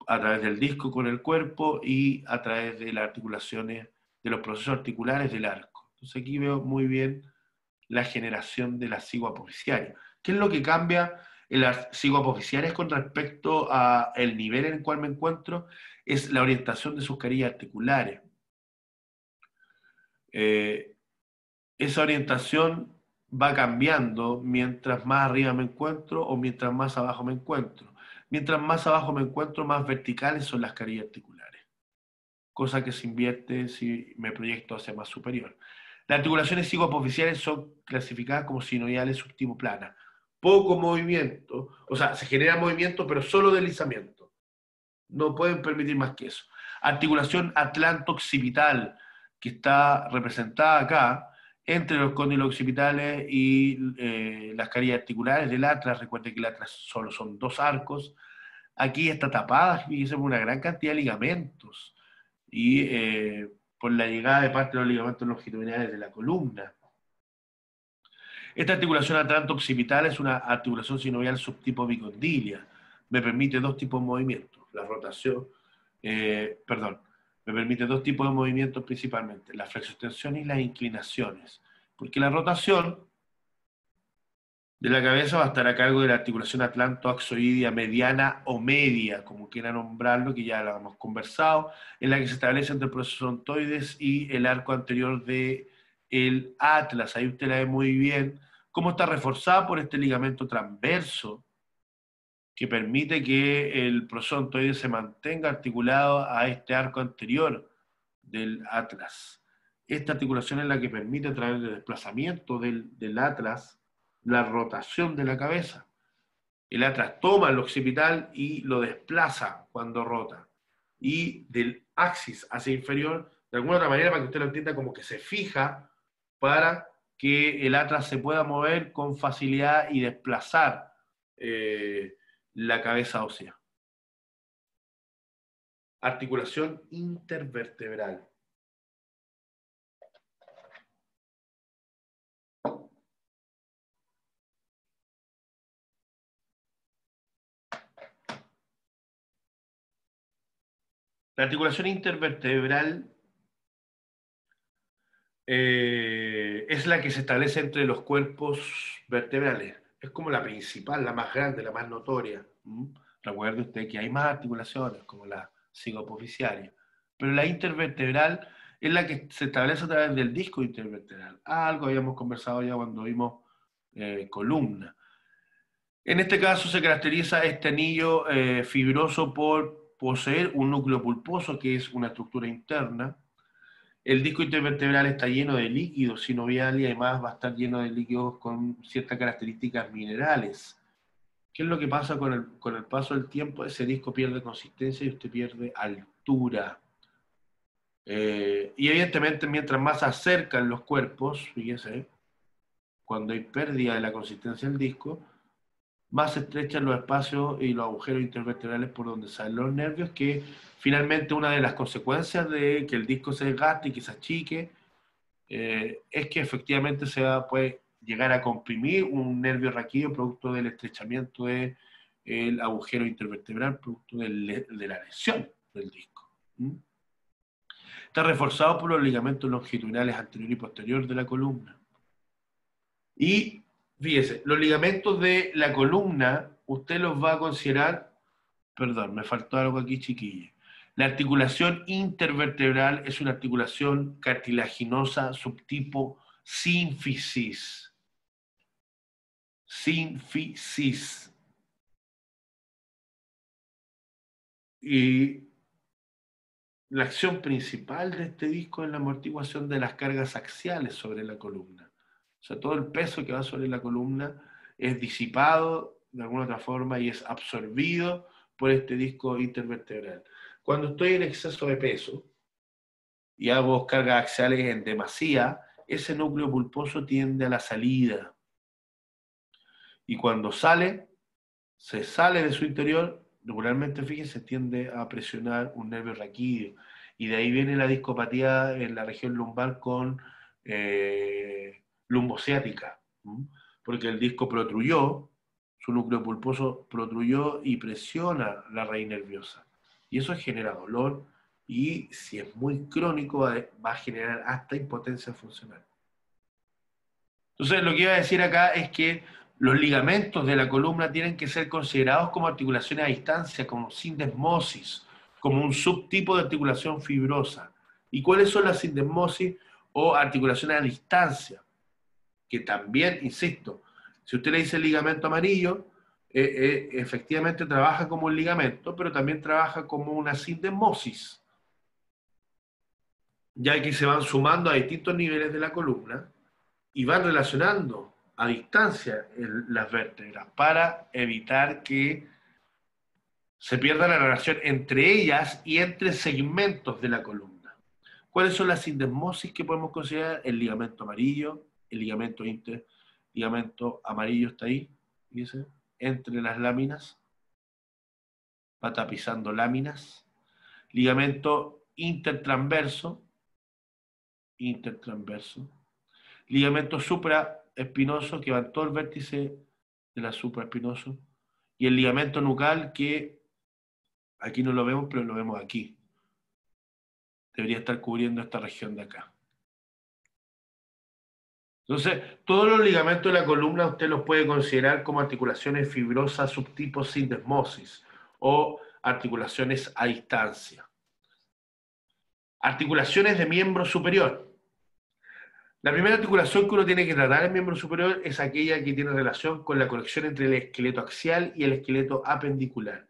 a través del disco con el cuerpo y a través de las articulaciones, de los procesos articulares del arco. Entonces aquí veo muy bien la generación de la cigoapoficiaria. ¿Qué es lo que cambia en las cigoapoficiarias con respecto al nivel en el cual me encuentro? Es la orientación de sus carillas articulares. Esa orientación va cambiando mientras más arriba me encuentro o mientras más abajo me encuentro. Mientras más abajo me encuentro, más verticales son las carillas articulares, cosa que se invierte si me proyecto hacia más superior. Las articulaciones cigoapoficiales son clasificadas como sinoviales subtimoplanas. Poco movimiento, o sea, se genera movimiento, pero solo deslizamiento. No pueden permitir más que eso. Articulación atlanto-occipital, que está representada acá, entre los cóndilos occipitales y las carillas articulares del atlas. Recuerden que el atlas solo son dos arcos. Aquí está tapada, fíjense, por una gran cantidad de ligamentos. Y por la llegada de parte de los ligamentos longitudinales de la columna. Esta articulación atlanto-occipital es una articulación sinovial subtipo bicondilia. Me permite dos tipos de movimientos. La rotación, me permite dos tipos de movimientos principalmente, la flexoextensión y las inclinaciones. Porque la rotación de la cabeza va a estar a cargo de la articulación atlanto-axoidea mediana o media, como quiera nombrarlo, que ya lo hemos conversado, en la que se establece entre el proceso ontoides y el arco anterior del atlas. Ahí usted la ve muy bien, cómo está reforzada por este ligamento transverso, que permite que el proceso ontoides se mantenga articulado a este arco anterior del atlas. Esta articulación es la que permite, a través del desplazamiento del atlas, la rotación de la cabeza. El atlas toma el occipital y lo desplaza cuando rota. Y del axis hacia inferior, de alguna otra manera, para que usted lo entienda, como que se fija para que el atlas se pueda mover con facilidad y desplazar la cabeza ósea. Articulación intervertebral. La articulación intervertebral es la que se establece entre los cuerpos vertebrales. Es como la principal, la más grande, la más notoria. Recuerde usted que hay más articulaciones, como la cigoapoficiaria. Pero la intervertebral es la que se establece a través del disco intervertebral. Algo habíamos conversado ya cuando vimos columna. En este caso se caracteriza este anillo fibroso por poseer un núcleo pulposo, que es una estructura interna. El disco intervertebral está lleno de líquidos sinoviales y además va a estar lleno de líquidos con ciertas características minerales. ¿Qué es lo que pasa con el paso del tiempo? Ese disco pierde consistencia y usted pierde altura. Y evidentemente, mientras más se acercan los cuerpos, fíjese, cuando hay pérdida de la consistencia del disco, más se estrechan los espacios y los agujeros intervertebrales por donde salen los nervios, que finalmente una de las consecuencias de que el disco se desgaste y que se achique es que efectivamente puede llegar a comprimir un nervio raquídeo producto del estrechamiento del agujero intervertebral, producto de la lesión del disco. Está reforzado por los ligamentos longitudinales anterior y posterior de la columna. Y fíjese, los ligamentos de la columna, usted los va a considerar, perdón, me faltó algo aquí, chiquilla. La articulación intervertebral es una articulación cartilaginosa subtipo sínfisis. Sínfisis. Y la acción principal de este disco es la amortiguación de las cargas axiales sobre la columna. O sea, todo el peso que va sobre la columna es disipado de alguna otra forma y es absorbido por este disco intervertebral. Cuando estoy en exceso de peso y hago cargas axiales en demasía, ese núcleo pulposo tiende a la salida. Y cuando se sale de su interior, regularmente, fíjense, tiende a presionar un nervio raquídeo. Y de ahí viene la discopatía en la región lumbar con lumbociática, porque el disco protruyó, su núcleo pulposo protruyó y presiona la raíz nerviosa. Y eso genera dolor y si es muy crónico va a generar hasta impotencia funcional. Entonces lo que iba a decir acá es que los ligamentos de la columna tienen que ser considerados como articulaciones a distancia, como sindesmosis, como un subtipo de articulación fibrosa. ¿Y cuáles son las sindesmosis o articulaciones a distancia? Que también, insisto, si usted le dice el ligamento amarillo, efectivamente trabaja como un ligamento, pero también trabaja como una sindesmosis, ya que se van sumando a distintos niveles de la columna y van relacionando a distancia las vértebras para evitar que se pierda la relación entre ellas y entre segmentos de la columna. ¿Cuáles son las sindesmosis que podemos considerar? El ligamento amarillo, el ligamento amarillo está ahí, ¿dice? Entre las láminas, va tapizando láminas. Ligamento intertransverso, ligamento supraespinoso que va en todo el vértice de la supraespinoso, y el ligamento nucal que aquí no lo vemos, pero lo vemos aquí. Debería estar cubriendo esta región de acá. Entonces, todos los ligamentos de la columna usted los puede considerar como articulaciones fibrosas subtipos sindesmosis o articulaciones a distancia. Articulaciones de miembro superior. La primera articulación que uno tiene que tratar en miembro superior es aquella que tiene relación con la conexión entre el esqueleto axial y el esqueleto apendicular.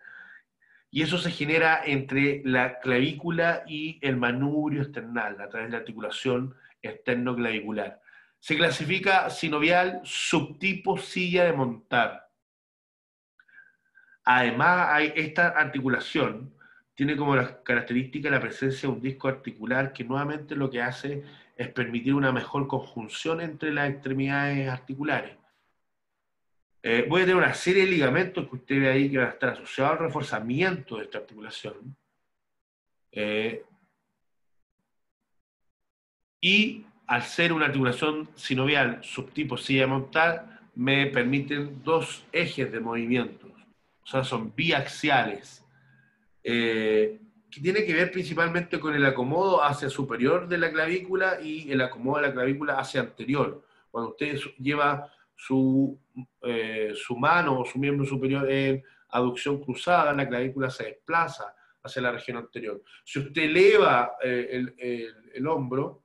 Y eso se genera entre la clavícula y el manubrio esternal, a través de la articulación esternoclavicular. Se clasifica sinovial subtipo silla de montar. Además, esta articulación tiene como característica la presencia de un disco articular que nuevamente lo que hace es permitir una mejor conjunción entre las extremidades articulares. Voy a tener una serie de ligamentos que usted ve ahí que van a estar asociados al reforzamiento de esta articulación. Y al ser una articulación sinovial subtipo silla de montar, me permiten dos ejes de movimientos. O sea, son biaxiales. Que tiene que ver principalmente con el acomodo hacia superior de la clavícula y el acomodo de la clavícula hacia anterior. Cuando usted lleva su mano o su miembro superior en aducción cruzada, la clavícula se desplaza hacia la región anterior. Si usted eleva el hombro,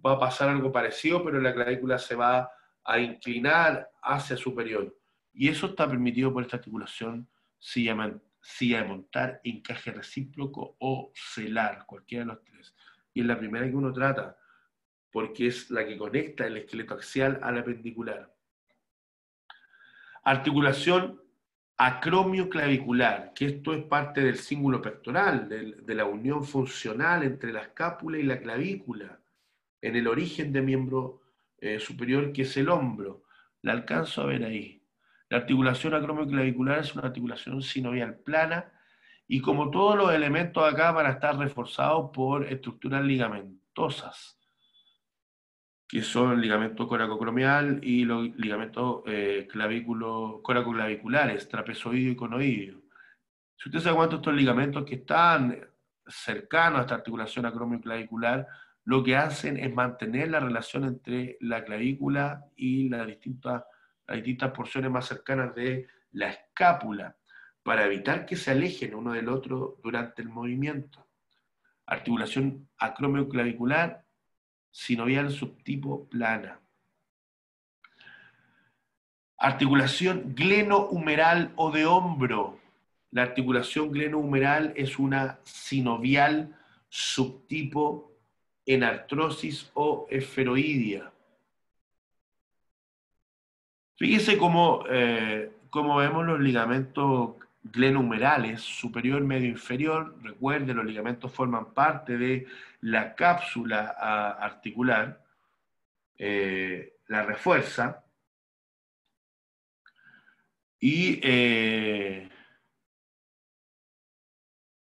va a pasar algo parecido, pero la clavícula se va a inclinar hacia superior. Y eso está permitido por esta articulación silla de montar, encaje recíproco o celar, cualquiera de los tres. Y es la primera que uno trata, porque es la que conecta el esqueleto axial a la apendicular. Articulación acromioclavicular, que esto es parte del cíngulo pectoral, de la unión funcional entre la escápula y la clavícula, en el origen de miembro superior, que es el hombro. La alcanzo a ver ahí. La articulación acromioclavicular es una articulación sinovial plana y como todos los elementos acá van a estar reforzados por estructuras ligamentosas. que son el ligamento coracocromial y los ligamentos coracoclaviculares, trapezoideo y conoideo. Si usted se da cuenta, estos ligamentos que están cercanos a esta articulación acromioclavicular, lo que hacen es mantener la relación entre la clavícula y las distintas porciones más cercanas de la escápula, para evitar que se alejen uno del otro durante el movimiento. Articulación acromioclavicular, sinovial subtipo plana. Articulación glenohumeral o de hombro. La articulación glenohumeral es una sinovial subtipo enartrosis o esferoidea. Fíjese cómo vemos los ligamentos glenohumerales, superior, medio, inferior. Recuerde, los ligamentos forman parte de la cápsula articular, la refuerza, y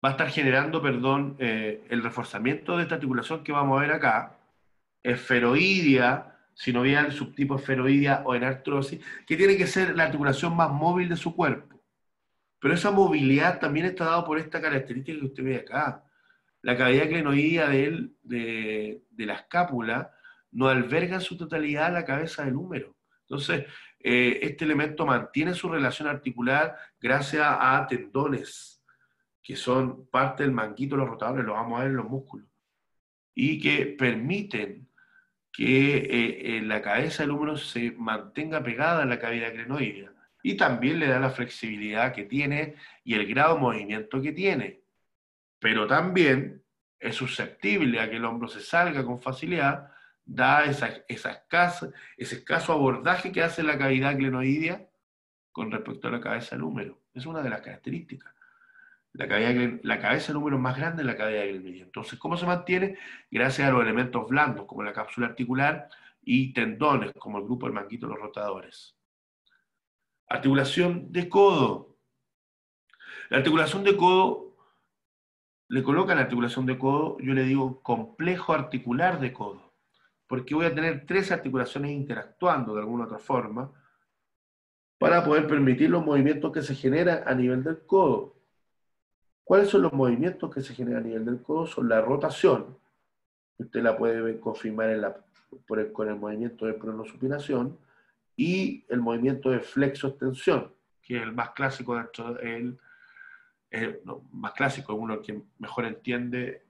va a estar generando, perdón, el reforzamiento de esta articulación que vamos a ver acá, esferoidea, sinovial, subtipo esferoidea o enartrosis, que tiene que ser la articulación más móvil de su cuerpo. Pero esa movilidad también está dada por esta característica que usted ve acá. La cavidad glenoidea de la escápula no alberga en su totalidad la cabeza del húmero. Entonces, este elemento mantiene su relación articular gracias a tendones, que son parte del manguito de los rotadores, lo vamos a ver en los músculos, y que permiten que la cabeza del húmero se mantenga pegada a la cavidad glenoidea. Y también le da la flexibilidad que tiene y el grado de movimiento que tiene. Pero también es susceptible a que el hombro se salga con facilidad, da ese escaso abordaje que hace la cavidad glenoidea con respecto a la cabeza del húmero. Es una de las características. La cabeza del húmero es más grande que la cavidad glenoidea. Entonces, ¿cómo se mantiene? Gracias a los elementos blandos, como la cápsula articular, y tendones, como el grupo del manguito de los rotadores. Articulación de codo. La articulación de codo, le colocan la articulación de codo, yo le digo complejo articular de codo, porque voy a tener 3 articulaciones interactuando de alguna otra forma para poder permitir los movimientos que se generan a nivel del codo. ¿Cuáles son los movimientos que se generan a nivel del codo? Son la rotación, usted la puede confirmar con el movimiento de pronosupinación, y el movimiento de flexo-extensión, que es el más clásico, más clásico, es uno que mejor entiende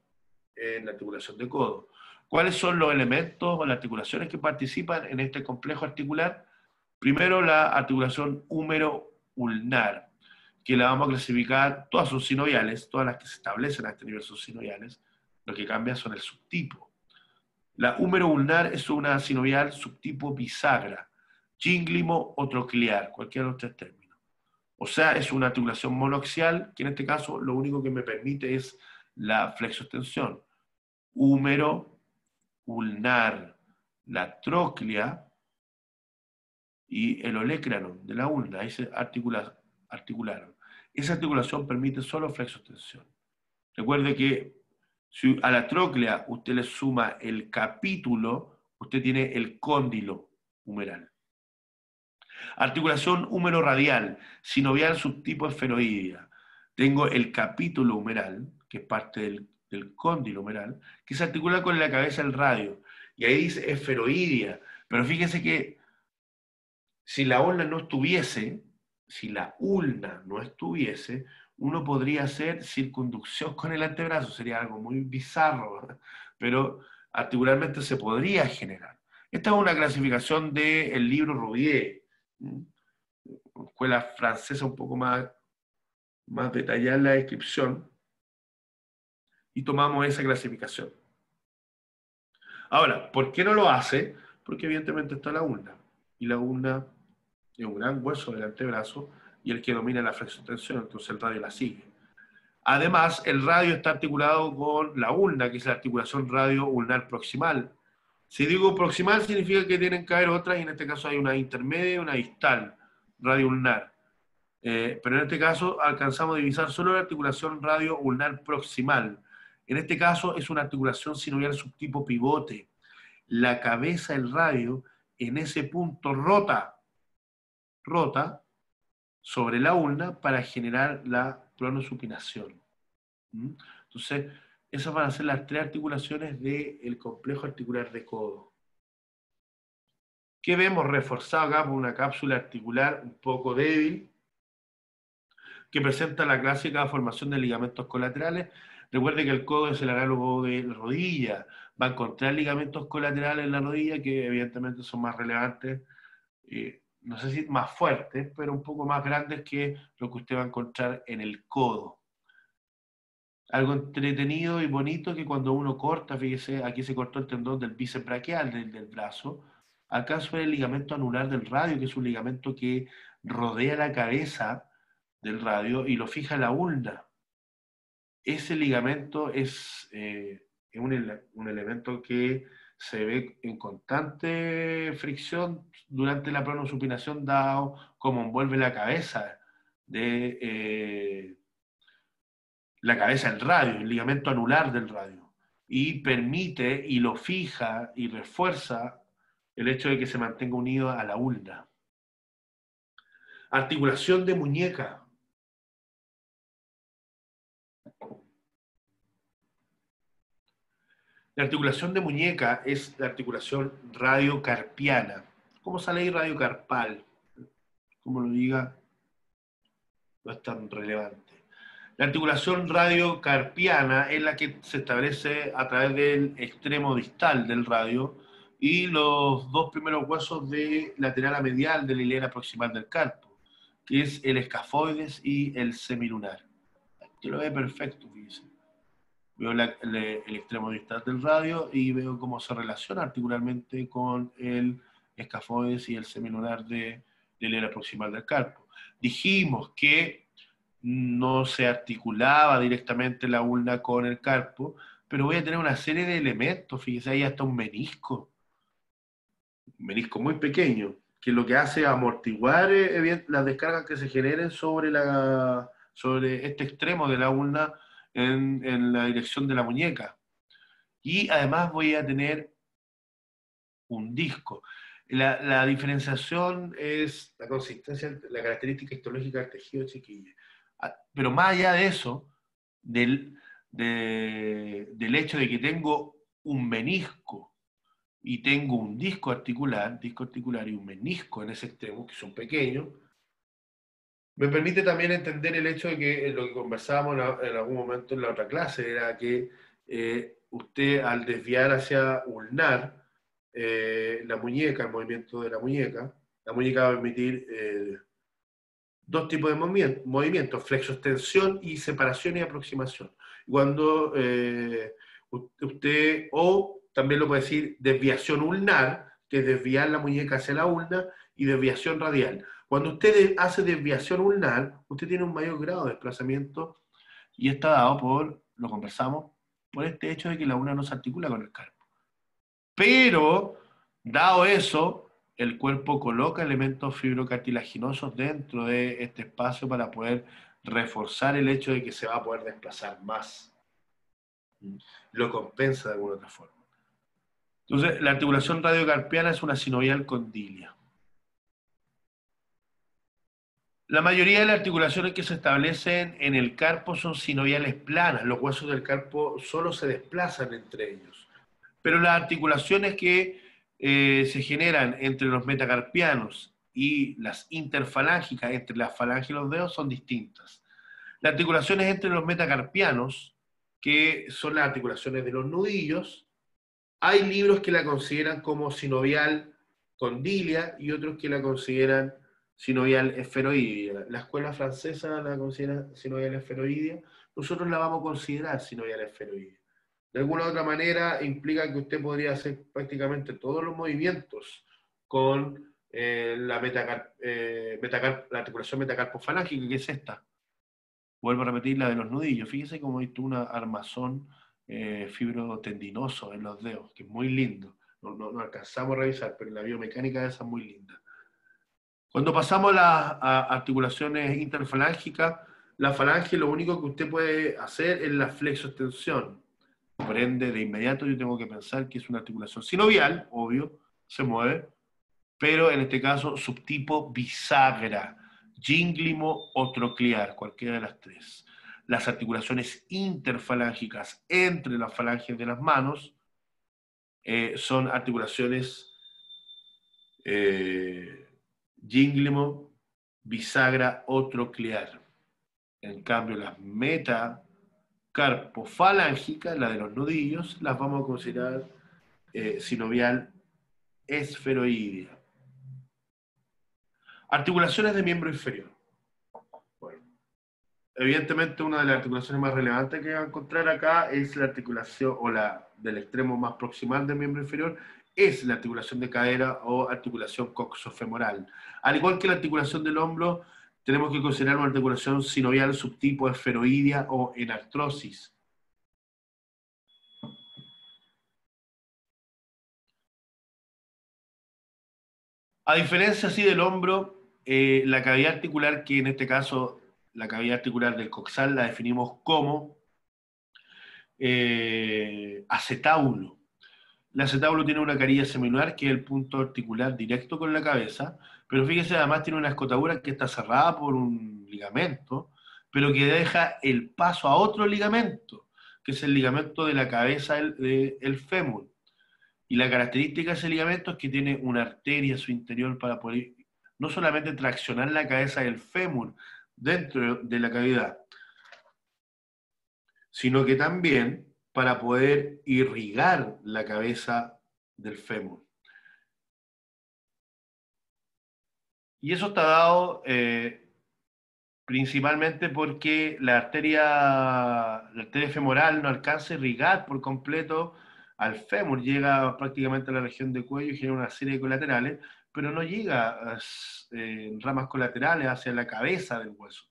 en la articulación de codo. ¿Cuáles son los elementos o las articulaciones que participan en este complejo articular? Primero, la articulación húmero-ulnar, que la vamos a clasificar, todas son sinoviales, todas las que se establecen a este nivel son sinoviales, lo que cambia son el subtipo. La húmero-ulnar es una sinovial subtipo bisagra, gínglimo o troclear, cualquiera de los 3 términos. O sea, es una articulación monoaxial, que en este caso lo único que me permite es la flexoextensión. Húmero, ulnar, la tróclea y el olecrano de la ulna, ahí se articularon. Esa articulación permite solo flexoextensión. Recuerde que si a la tróclea usted le suma el capítulo, usted tiene el cóndilo humeral. Articulación húmero-radial, sinovial subtipo esferoidea. Tengo el capítulo humeral, que es parte del cóndilo humeral, que se articula con la cabeza del radio. Y ahí dice esferoidea. Pero fíjense que si la ulna no estuviese, uno podría hacer circunducción con el antebrazo. Sería algo muy bizarro, ¿verdad? Pero articularmente se podría generar. Esta es una clasificación del libro Rouvier, escuela francesa, un poco más detallada en la descripción, y tomamos esa clasificación. Ahora, ¿por qué no lo hace? Porque evidentemente está la ulna, y la ulna es un gran hueso del antebrazo y el que domina la flexoextensión, entonces el radio la sigue. Además, el radio está articulado con la ulna, que es la articulación radio-ulnar proximal. Si digo proximal, significa que tienen que haber otras, y en este caso hay una intermedia y una distal, radio-ulnar. Pero en este caso alcanzamos a divisar solo la articulación radio-ulnar proximal. En este caso es una articulación sinovial subtipo pivote. la cabeza del radio en ese punto rota sobre la ulna para generar la pronosupinación. Entonces, esas van a ser las 3 articulaciones del complejo articular de codo. ¿Qué vemos reforzado acá por una cápsula articular un poco débil, que presenta la clásica formación de ligamentos colaterales? Recuerde que el codo es el análogo de la rodilla. Va a encontrar ligamentos colaterales en la rodilla que evidentemente son más relevantes, no sé si más fuertes, pero un poco más grandes que lo que usted va a encontrar en el codo. Algo entretenido y bonito que cuando uno corta, fíjese, aquí se cortó el tendón del bíceps braquial del brazo, acá suele el ligamento anular del radio, que es un ligamento que rodea la cabeza del radio y lo fija en la ulna. Ese ligamento es un elemento que se ve en constante fricción durante la pronosupinación, dado como envuelve la cabeza del radio, el ligamento anular del radio, y permite y lo fija y refuerza el hecho de que se mantenga unido a la ulna. Articulación de muñeca. La articulación de muñeca es la articulación radiocarpiana. ¿Cómo sale ahí radiocarpal? Como lo diga, no es tan relevante. La articulación radiocarpiana es la que se establece a través del extremo distal del radio y los 2 primeros huesos de lateral a medial de la hilera proximal del carpo, que es el escafoides y el semilunar. Aquí lo ve perfecto, fíjense. Veo el extremo distal del radio y veo cómo se relaciona articularmente con el escafoides y el semilunar de la hilera proximal del carpo. Dijimos que no se articulaba directamente la ulna con el carpo, pero voy a tener una serie de elementos, fíjese, ahí hasta un menisco muy pequeño, que lo que hace es amortiguar las descargas que se generen sobre este extremo de la ulna en la dirección de la muñeca. Y además voy a tener un disco. La diferenciación es la consistencia, la característica histológica del tejido, chiquillo. Pero más allá de eso, del hecho de que tengo un menisco y tengo un disco articular y un menisco en ese extremo, que son pequeños, me permite también entender el hecho de que lo que conversábamos en algún momento en la otra clase era que usted al desviar hacia ulnar la muñeca, el movimiento de la muñeca va a permitir 2 tipos de movimientos, flexoextensión y separación y aproximación. Cuando usted, o también lo puede decir desviación ulnar, que es desviar la muñeca hacia la ulna, y desviación radial. Cuando usted hace desviación ulnar, usted tiene un mayor grado de desplazamiento y está dado por, lo conversamos, por este hecho de que la ulna no se articula con el carpo. Pero, dado eso, el cuerpo coloca elementos fibrocartilaginosos dentro de este espacio para poder reforzar el hecho de que se va a poder desplazar más. Lo compensa de alguna otra forma. Entonces, la articulación radiocarpiana es una sinovial condilia. La mayoría de las articulaciones que se establecen en el carpo son sinoviales planas. Los huesos del carpo solo se desplazan entre ellos. Pero las articulaciones que se generan entre los metacarpianos y las interfalángicas, entre la falange y los dedos, son distintas. Las articulaciones entre los metacarpianos, que son las articulaciones de los nudillos, hay libros que la consideran como sinovial condilia y otros que la consideran sinovial esferoidea. La escuela francesa la considera sinovial esferoidea, nosotros la vamos a considerar sinovial esferoidea. De alguna u otra manera implica que usted podría hacer prácticamente todos los movimientos con la articulación metacarpofalángica, que es esta. Vuelvo a repetir la de los nudillos. Fíjese cómo hay una armazón fibrotendinoso en los dedos, que es muy lindo. No alcanzamos a revisar, pero la biomecánica de esa es muy linda. Cuando pasamos a las articulaciones interfalángicas, la falange lo único que usted puede hacer es la flexoextensión. Por ende, de inmediato yo tengo que pensar que es una articulación sinovial, obvio, se mueve, pero en este caso subtipo bisagra, gínglimo o troclear, cualquiera de las tres. Las articulaciones interfalángicas entre las falanges de las manos son articulaciones gínglimo, bisagra o troclear. En cambio, las metacarpofalángicas, la de los nudillos, las vamos a considerar sinovial esferoidea. Articulaciones de miembro inferior. Bueno, evidentemente una de las articulaciones más relevantes que va a encontrar acá es la articulación, o la del extremo más proximal del miembro inferior, es la articulación de cadera o articulación coxofemoral. Al igual que la articulación del hombro, tenemos que considerar una articulación sinovial subtipo esferoidea o en artrosis. A diferencia así del hombro, la cavidad articular, que en este caso la cavidad articular del coxal la definimos como acetábulo. El acetábulo tiene una carilla semilunar, que es el punto articular directo con la cabeza, pero fíjese, además tiene una escotadura que está cerrada por un ligamento, pero que deja el paso a otro ligamento, que es el ligamento de la cabeza del fémur. Y la característica de ese ligamento es que tiene una arteria en su interior para poder no solamente traccionar la cabeza del fémur dentro de la cavidad, sino que también para poder irrigar la cabeza del fémur. Y eso está dado principalmente porque la arteria femoral no alcanza a irrigar por completo al fémur, llega prácticamente a la región de cuello y genera una serie de colaterales, pero no llega en ramas colaterales hacia la cabeza del hueso.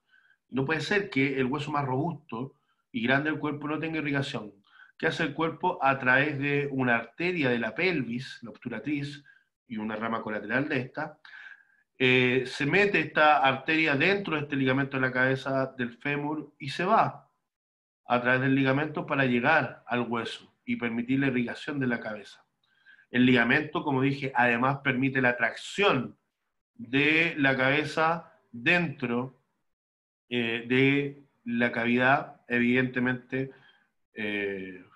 No puede ser que el hueso más robusto y grande del cuerpo no tenga irrigación. ¿Qué hace el cuerpo? A través de una arteria de la pelvis, la obturatriz, y una rama colateral de esta, se mete esta arteria dentro de este ligamento de la cabeza del fémur y se va a través del ligamento para llegar al hueso y permitir la irrigación de la cabeza. El ligamento, como dije, además permite la tracción de la cabeza dentro de la cavidad, evidentemente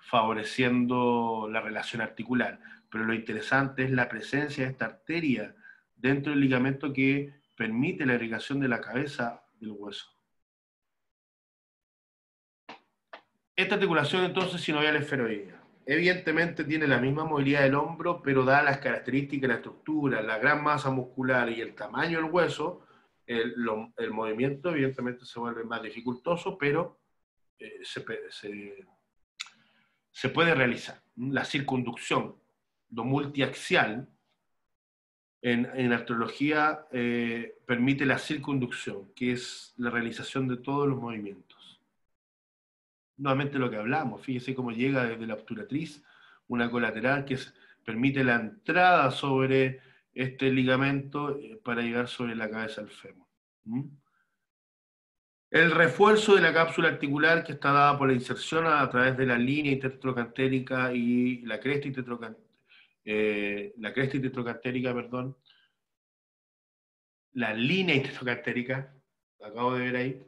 favoreciendo la relación articular. Pero lo interesante es la presencia de esta arteria dentro del ligamento que permite la irrigación de la cabeza del hueso. Esta articulación entonces sinovial esferoidea. Evidentemente tiene la misma movilidad del hombro, pero dadas las características, la estructura, la gran masa muscular y el tamaño del hueso, el movimiento evidentemente se vuelve más dificultoso, pero se puede realizar. La circunducción, lo multiaxial, en artrología permite la circunducción, que es la realización de todos los movimientos. Nuevamente lo que hablamos, fíjese cómo llega desde la obturatriz, una colateral que permite la entrada sobre este ligamento para llegar sobre la cabeza del fémur. El refuerzo de la cápsula articular, que está dada por la inserción a través de la línea intertrocantérica y la cresta intertrocantérica, perdón. La línea intertrocantérica, acabo de ver ahí.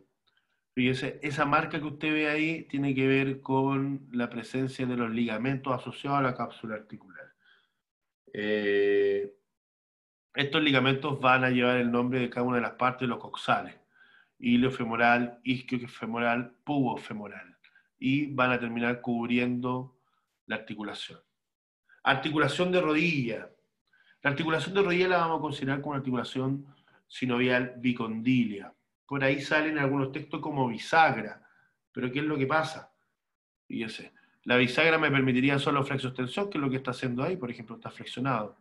Fíjese, esa marca que usted ve ahí tiene que ver con la presencia de los ligamentos asociados a la cápsula articular. Estos ligamentos van a llevar el nombre de cada una de las partes de los coxales: iliofemoral, isquiofemoral, pubofemoral, y van a terminar cubriendo la articulación. Articulación de rodilla. La articulación de rodilla la vamos a considerar como una articulación sinovial bicondilia. Por ahí salen algunos textos como bisagra, pero ¿qué es lo que pasa? Fíjese, la bisagra me permitiría solo flexoextensión, que es lo que está haciendo ahí, por ejemplo, está flexionado.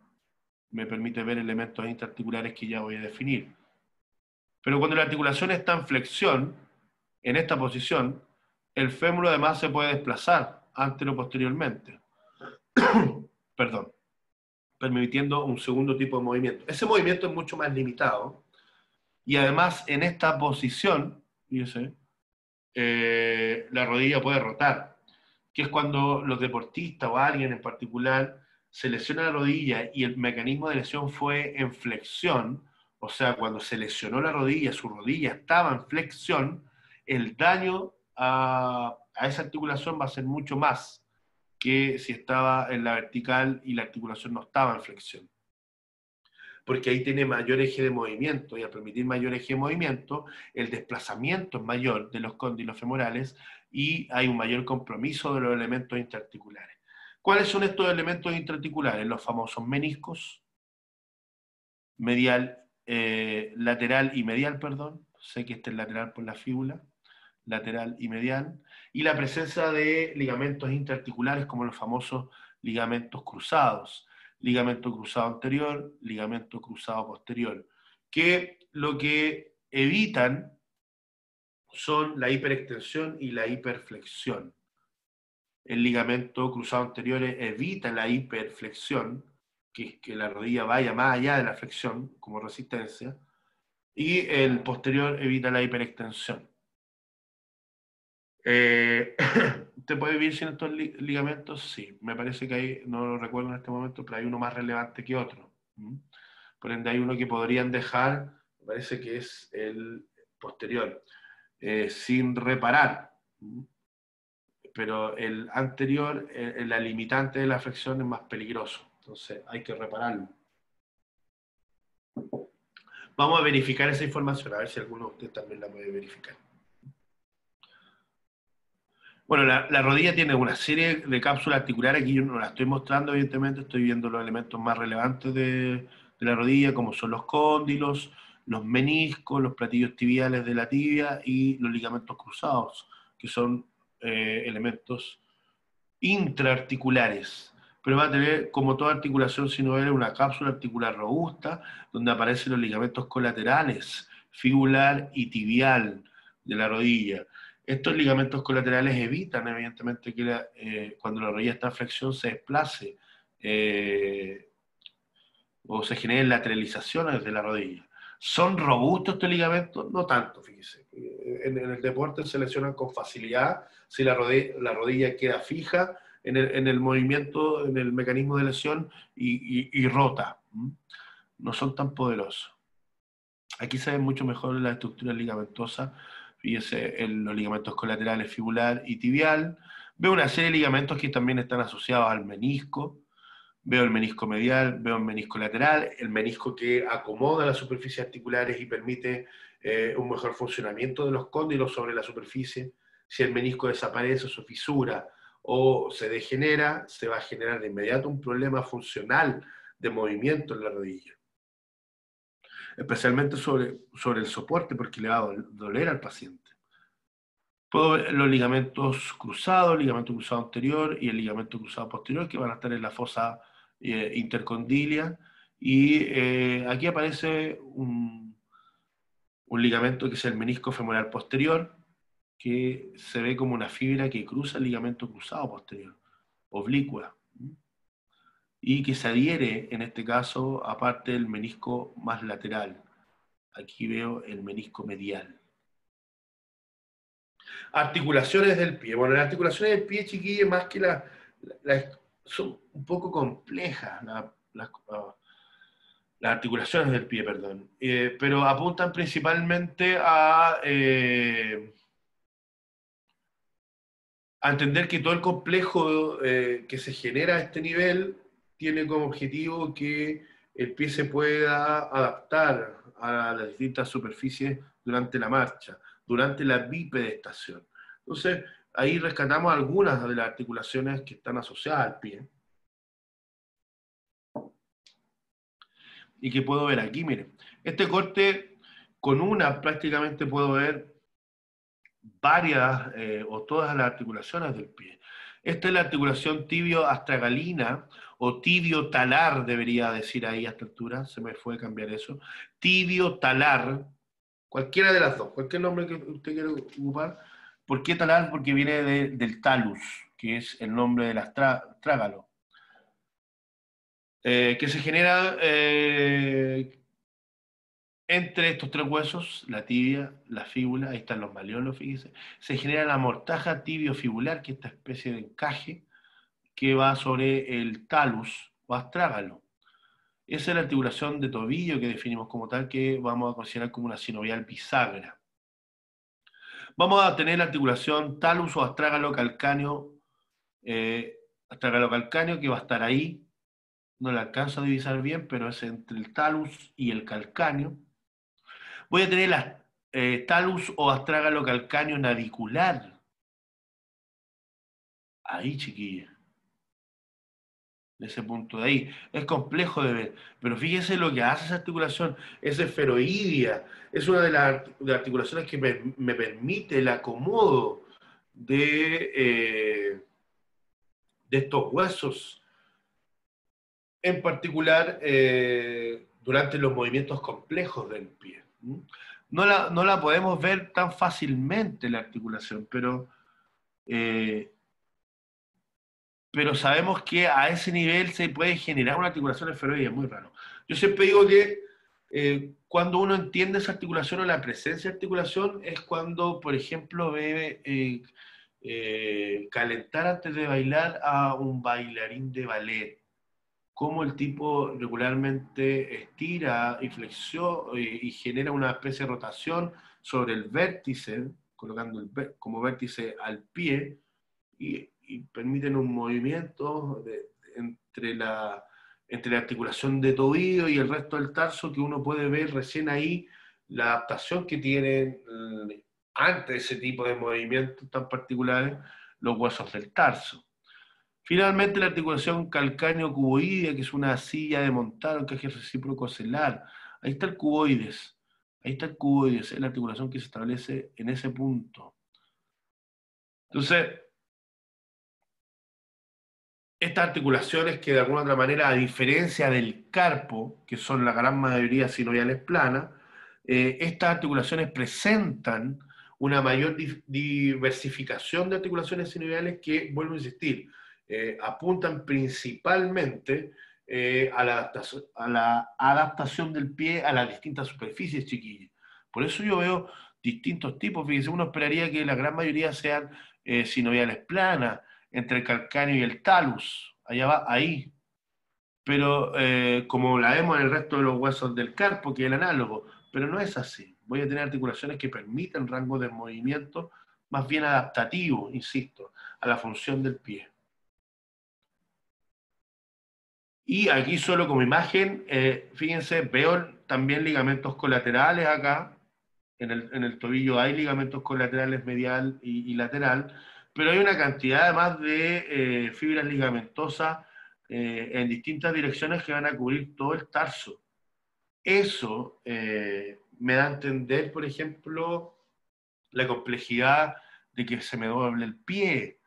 Me permite ver elementos interarticulares que ya voy a definir. Pero cuando la articulación está en flexión, en esta posición, el fémur además se puede desplazar antero-posteriormente. Perdón. Permitiendo un segundo tipo de movimiento. Ese movimiento es mucho más limitado. Y además, en esta posición, fíjese, la rodilla puede rotar. que es cuando los deportistas o alguien en particular se lesiona la rodilla y el mecanismo de lesión fue en flexión, o sea, cuando se lesionó la rodilla, su rodilla estaba en flexión, el daño a esa articulación va a ser mucho más que si estaba en la vertical y la articulación no estaba en flexión. Porque ahí tiene mayor eje de movimiento, y al permitir mayor eje de movimiento, el desplazamiento es mayor de los cóndilos femorales y hay un mayor compromiso de los elementos interarticulares. ¿Cuáles son estos elementos interarticulares? Los famosos meniscos, medial, lateral y medial, perdón. Sé que este es lateral por la fíbula, lateral y medial. Y la presencia de ligamentos interarticulares como los famosos ligamentos cruzados. Ligamento cruzado anterior, ligamento cruzado posterior. Que lo que evitan son la hiperextensión y la hiperflexión. El ligamento cruzado anterior evita la hiperflexión, que es que la rodilla vaya más allá de la flexión como resistencia, y el posterior evita la hiperextensión. ¿Usted puede vivir sin estos ligamentos? Sí, me parece que hay, no lo recuerdo en este momento, pero hay uno más relevante que otro. Por ende, hay uno que podrían dejar, me parece que es el posterior, sin reparar. Pero el anterior, la limitante de la flexión es más peligroso. Entonces hay que repararlo. Vamos a verificar esa información, a ver si alguno de ustedes también la puede verificar. Bueno, la rodilla tiene una serie de cápsulas articulares, aquí yo no la estoy mostrando, evidentemente, estoy viendo los elementos más relevantes de la rodilla, como son los cóndilos, los meniscos, los platillos tibiales de la tibia y los ligamentos cruzados, que son elementos intraarticulares. Pero va a tener, como toda articulación sinovial, una cápsula articular robusta, donde aparecen los ligamentos colaterales, fibular y tibial de la rodilla. Estos ligamentos colaterales evitan, evidentemente, que cuando la rodilla está en flexión se desplace o se generen lateralizaciones de la rodilla. ¿Son robustos estos ligamentos? No tanto, fíjese. En el deporte se lesionan con facilidad si la rodilla queda fija en el movimiento, en el mecanismo de lesión y rota. No son tan poderosos. Aquí se ven mucho mejor las estructuras ligamentosas, fíjese en los ligamentos colaterales fibular y tibial. Veo una serie de ligamentos que también están asociados al menisco. Veo el menisco medial, veo el menisco lateral, el menisco que acomoda las superficies articulares y permite un mejor funcionamiento de los cóndilos sobre la superficie. Si el menisco desaparece o se fisura o se degenera, se va a generar de inmediato un problema funcional de movimiento en la rodilla. Especialmente sobre el soporte, porque le va a doler al paciente. Puedo ver los ligamentos cruzados, el ligamento cruzado anterior y el ligamento cruzado posterior, que van a estar en la fosa intercondilia. Y aquí aparece un ligamento que es el menisco femoral posterior, que se ve como una fibra que cruza el ligamento cruzado posterior, oblicua, y que se adhiere, en este caso, aparte del menisco más lateral. Aquí veo el menisco medial. Articulaciones del pie. Bueno, las articulaciones del pie, chiquillos, más que son un poco complejas, las articulaciones del pie, perdón. Pero apuntan principalmente a entender que todo el complejo que se genera a este nivel tiene como objetivo que el pie se pueda adaptar a las distintas superficies durante la marcha, durante la bipedestación. Entonces, ahí rescatamos algunas de las articulaciones que están asociadas al pie. Y que puedo ver aquí, miren. Este corte, con una prácticamente puedo ver varias o todas las articulaciones del pie. Esta es la articulación tibio-astragalina o tibio-talar, debería decir ahí a esta altura, se me fue cambiar eso. Tibio-talar, cualquiera de las dos, cualquier nombre que usted quiera ocupar. ¿Por qué talar? Porque viene del talus, que es el nombre del astrágalo. Que se genera Entre estos tres huesos, la tibia, la fíbula, ahí están los malleolos, fíjense, se genera la mortaja tibiofibular, que es esta especie de encaje que va sobre el talus o astrágalo. Esa es la articulación de tobillo que definimos como tal, que vamos a considerar como una sinovial bisagra. Vamos a tener la articulación talus o astrágalo calcáneo, que va a estar ahí. No la alcanzo a divisar bien, pero es entre el talus y el calcáneo. Voy a tener la talus o astrágalo calcáneo navicular. Ahí, chiquilla. De ese punto de ahí. Es complejo de ver, pero fíjese lo que hace esa articulación, es esferoidea, es una de las articulaciones que me permite el acomodo de estos huesos, en particular durante los movimientos complejos del pie. No la podemos ver tan fácilmente la articulación, eh, pero sabemos que a ese nivel se puede generar una articulación esferoidea, es muy raro. Yo siempre digo que cuando uno entiende esa articulación o la presencia de articulación es cuando, por ejemplo, ve calentar antes de bailar a un bailarín de ballet, cómo el tipo regularmente estira y flexiona y genera una especie de rotación sobre el vértice, colocando como vértice al pie, y permiten un movimiento entre la articulación de tobillo y el resto del tarso, que uno puede ver recién ahí la adaptación que tienen ante ese tipo de movimientos tan particulares los huesos del tarso. Finalmente, la articulación calcáneo-cuboidea, que es una silla de montar, un encaje recíproco celar. Ahí está el cuboides. Ahí está el cuboides, es la articulación que se establece en ese punto. Entonces, estas articulaciones que de alguna otra manera, a diferencia del carpo, que son la gran mayoría sinoviales planas, estas articulaciones presentan una mayor diversificación de articulaciones sinoviales que, vuelvo a insistir, apuntan principalmente a la adaptación del pie a las distintas superficies, chiquillas. Por eso yo veo distintos tipos. Fíjense, uno esperaría que la gran mayoría sean sinoviales planas, entre el calcáneo y el talus, allá va, ahí. Pero como la vemos en el resto de los huesos del carpo, que es el análogo, pero no es así. Voy a tener articulaciones que permiten rango de movimiento más bien adaptativo, insisto, a la función del pie. Y aquí solo como imagen, fíjense, veo también ligamentos colaterales acá. En el tobillo hay ligamentos colaterales medial y lateral, pero hay una cantidad además de fibras ligamentosas en distintas direcciones que van a cubrir todo el tarso. Eso me da a entender, por ejemplo, la complejidad de que se me doble el pie.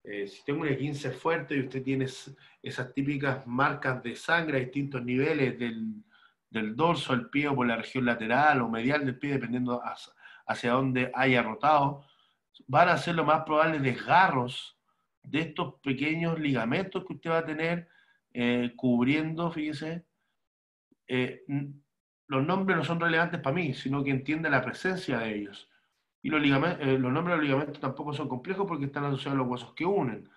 Si tengo un esguince fuerte y usted tiene esas típicas marcas de sangre a distintos niveles del dorso del pie o por la región lateral o medial del pie, dependiendo hacia dónde haya rotado, van a ser lo más probable desgarros de estos pequeños ligamentos que usted va a tener cubriendo, fíjese, los nombres no son relevantes para mí, sino que entienda la presencia de ellos. Y los nombres de los ligamentos tampoco son complejos porque están asociados a los huesos que unen.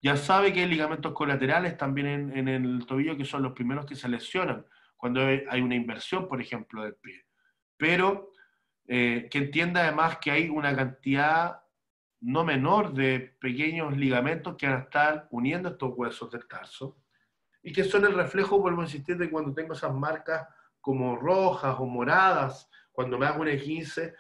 Ya sabe que hay ligamentos colaterales también en el tobillo, que son los primeros que se lesionan cuando hay una inversión, por ejemplo, del pie. Pero que entienda además que hay una cantidad no menor de pequeños ligamentos que van a estar uniendo estos huesos del tarso y que son el reflejo, vuelvo a insistir, de cuando tengo esas marcas como rojas o moradas, cuando me hago un esguince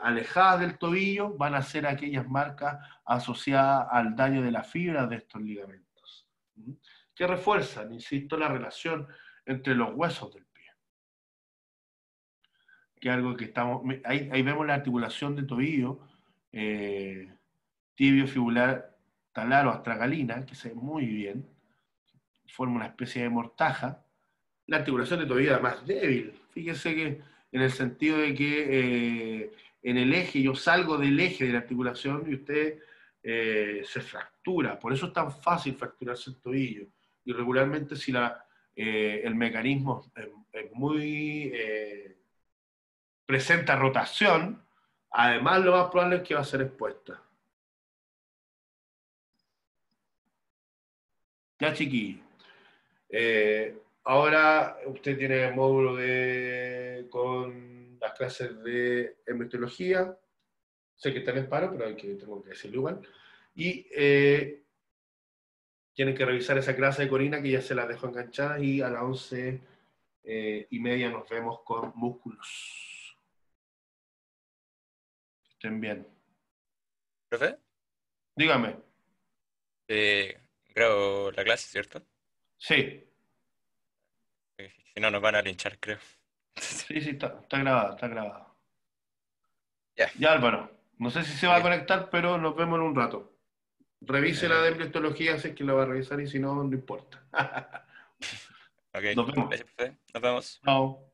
alejadas del tobillo, van a ser aquellas marcas asociadas al daño de la fibra de estos ligamentos, que refuerzan, insisto, la relación entre los huesos del pie. Que algo que estamos, ahí vemos la articulación de tobillo, tibio fibular talar o astragalina, que se ve muy bien, forma una especie de mortaja. La articulación de tobillo era más débil. Fíjese que en el sentido de que en el eje, yo salgo del eje de la articulación y usted se fractura. Por eso es tan fácil fracturarse el tobillo. Y regularmente si el mecanismo es muy presenta rotación, además lo más probable es que va a ser expuesta. Ya, chiquillo. Ahora usted tiene el módulo con las clases de hermetología. Sé que están en paro, pero tengo que decirlo igual. Y tienen que revisar esa clase de Corina que ya se la dejo enganchada y a las 11:30 nos vemos con músculos. Estén bien. ¿Profe? Dígame. Grabo la clase, ¿cierto? Sí, Si no, nos van a linchar, creo. sí, sí, está grabado, está grabado. Ya, Ya, Álvaro, no sé si se va a ok. conectar, pero nos vemos en un rato. Revise la de Eh, embriología, si es que la va a revisar y si no, no importa. ok, Nos vemos. gracias, profe. Nos vemos. Chao.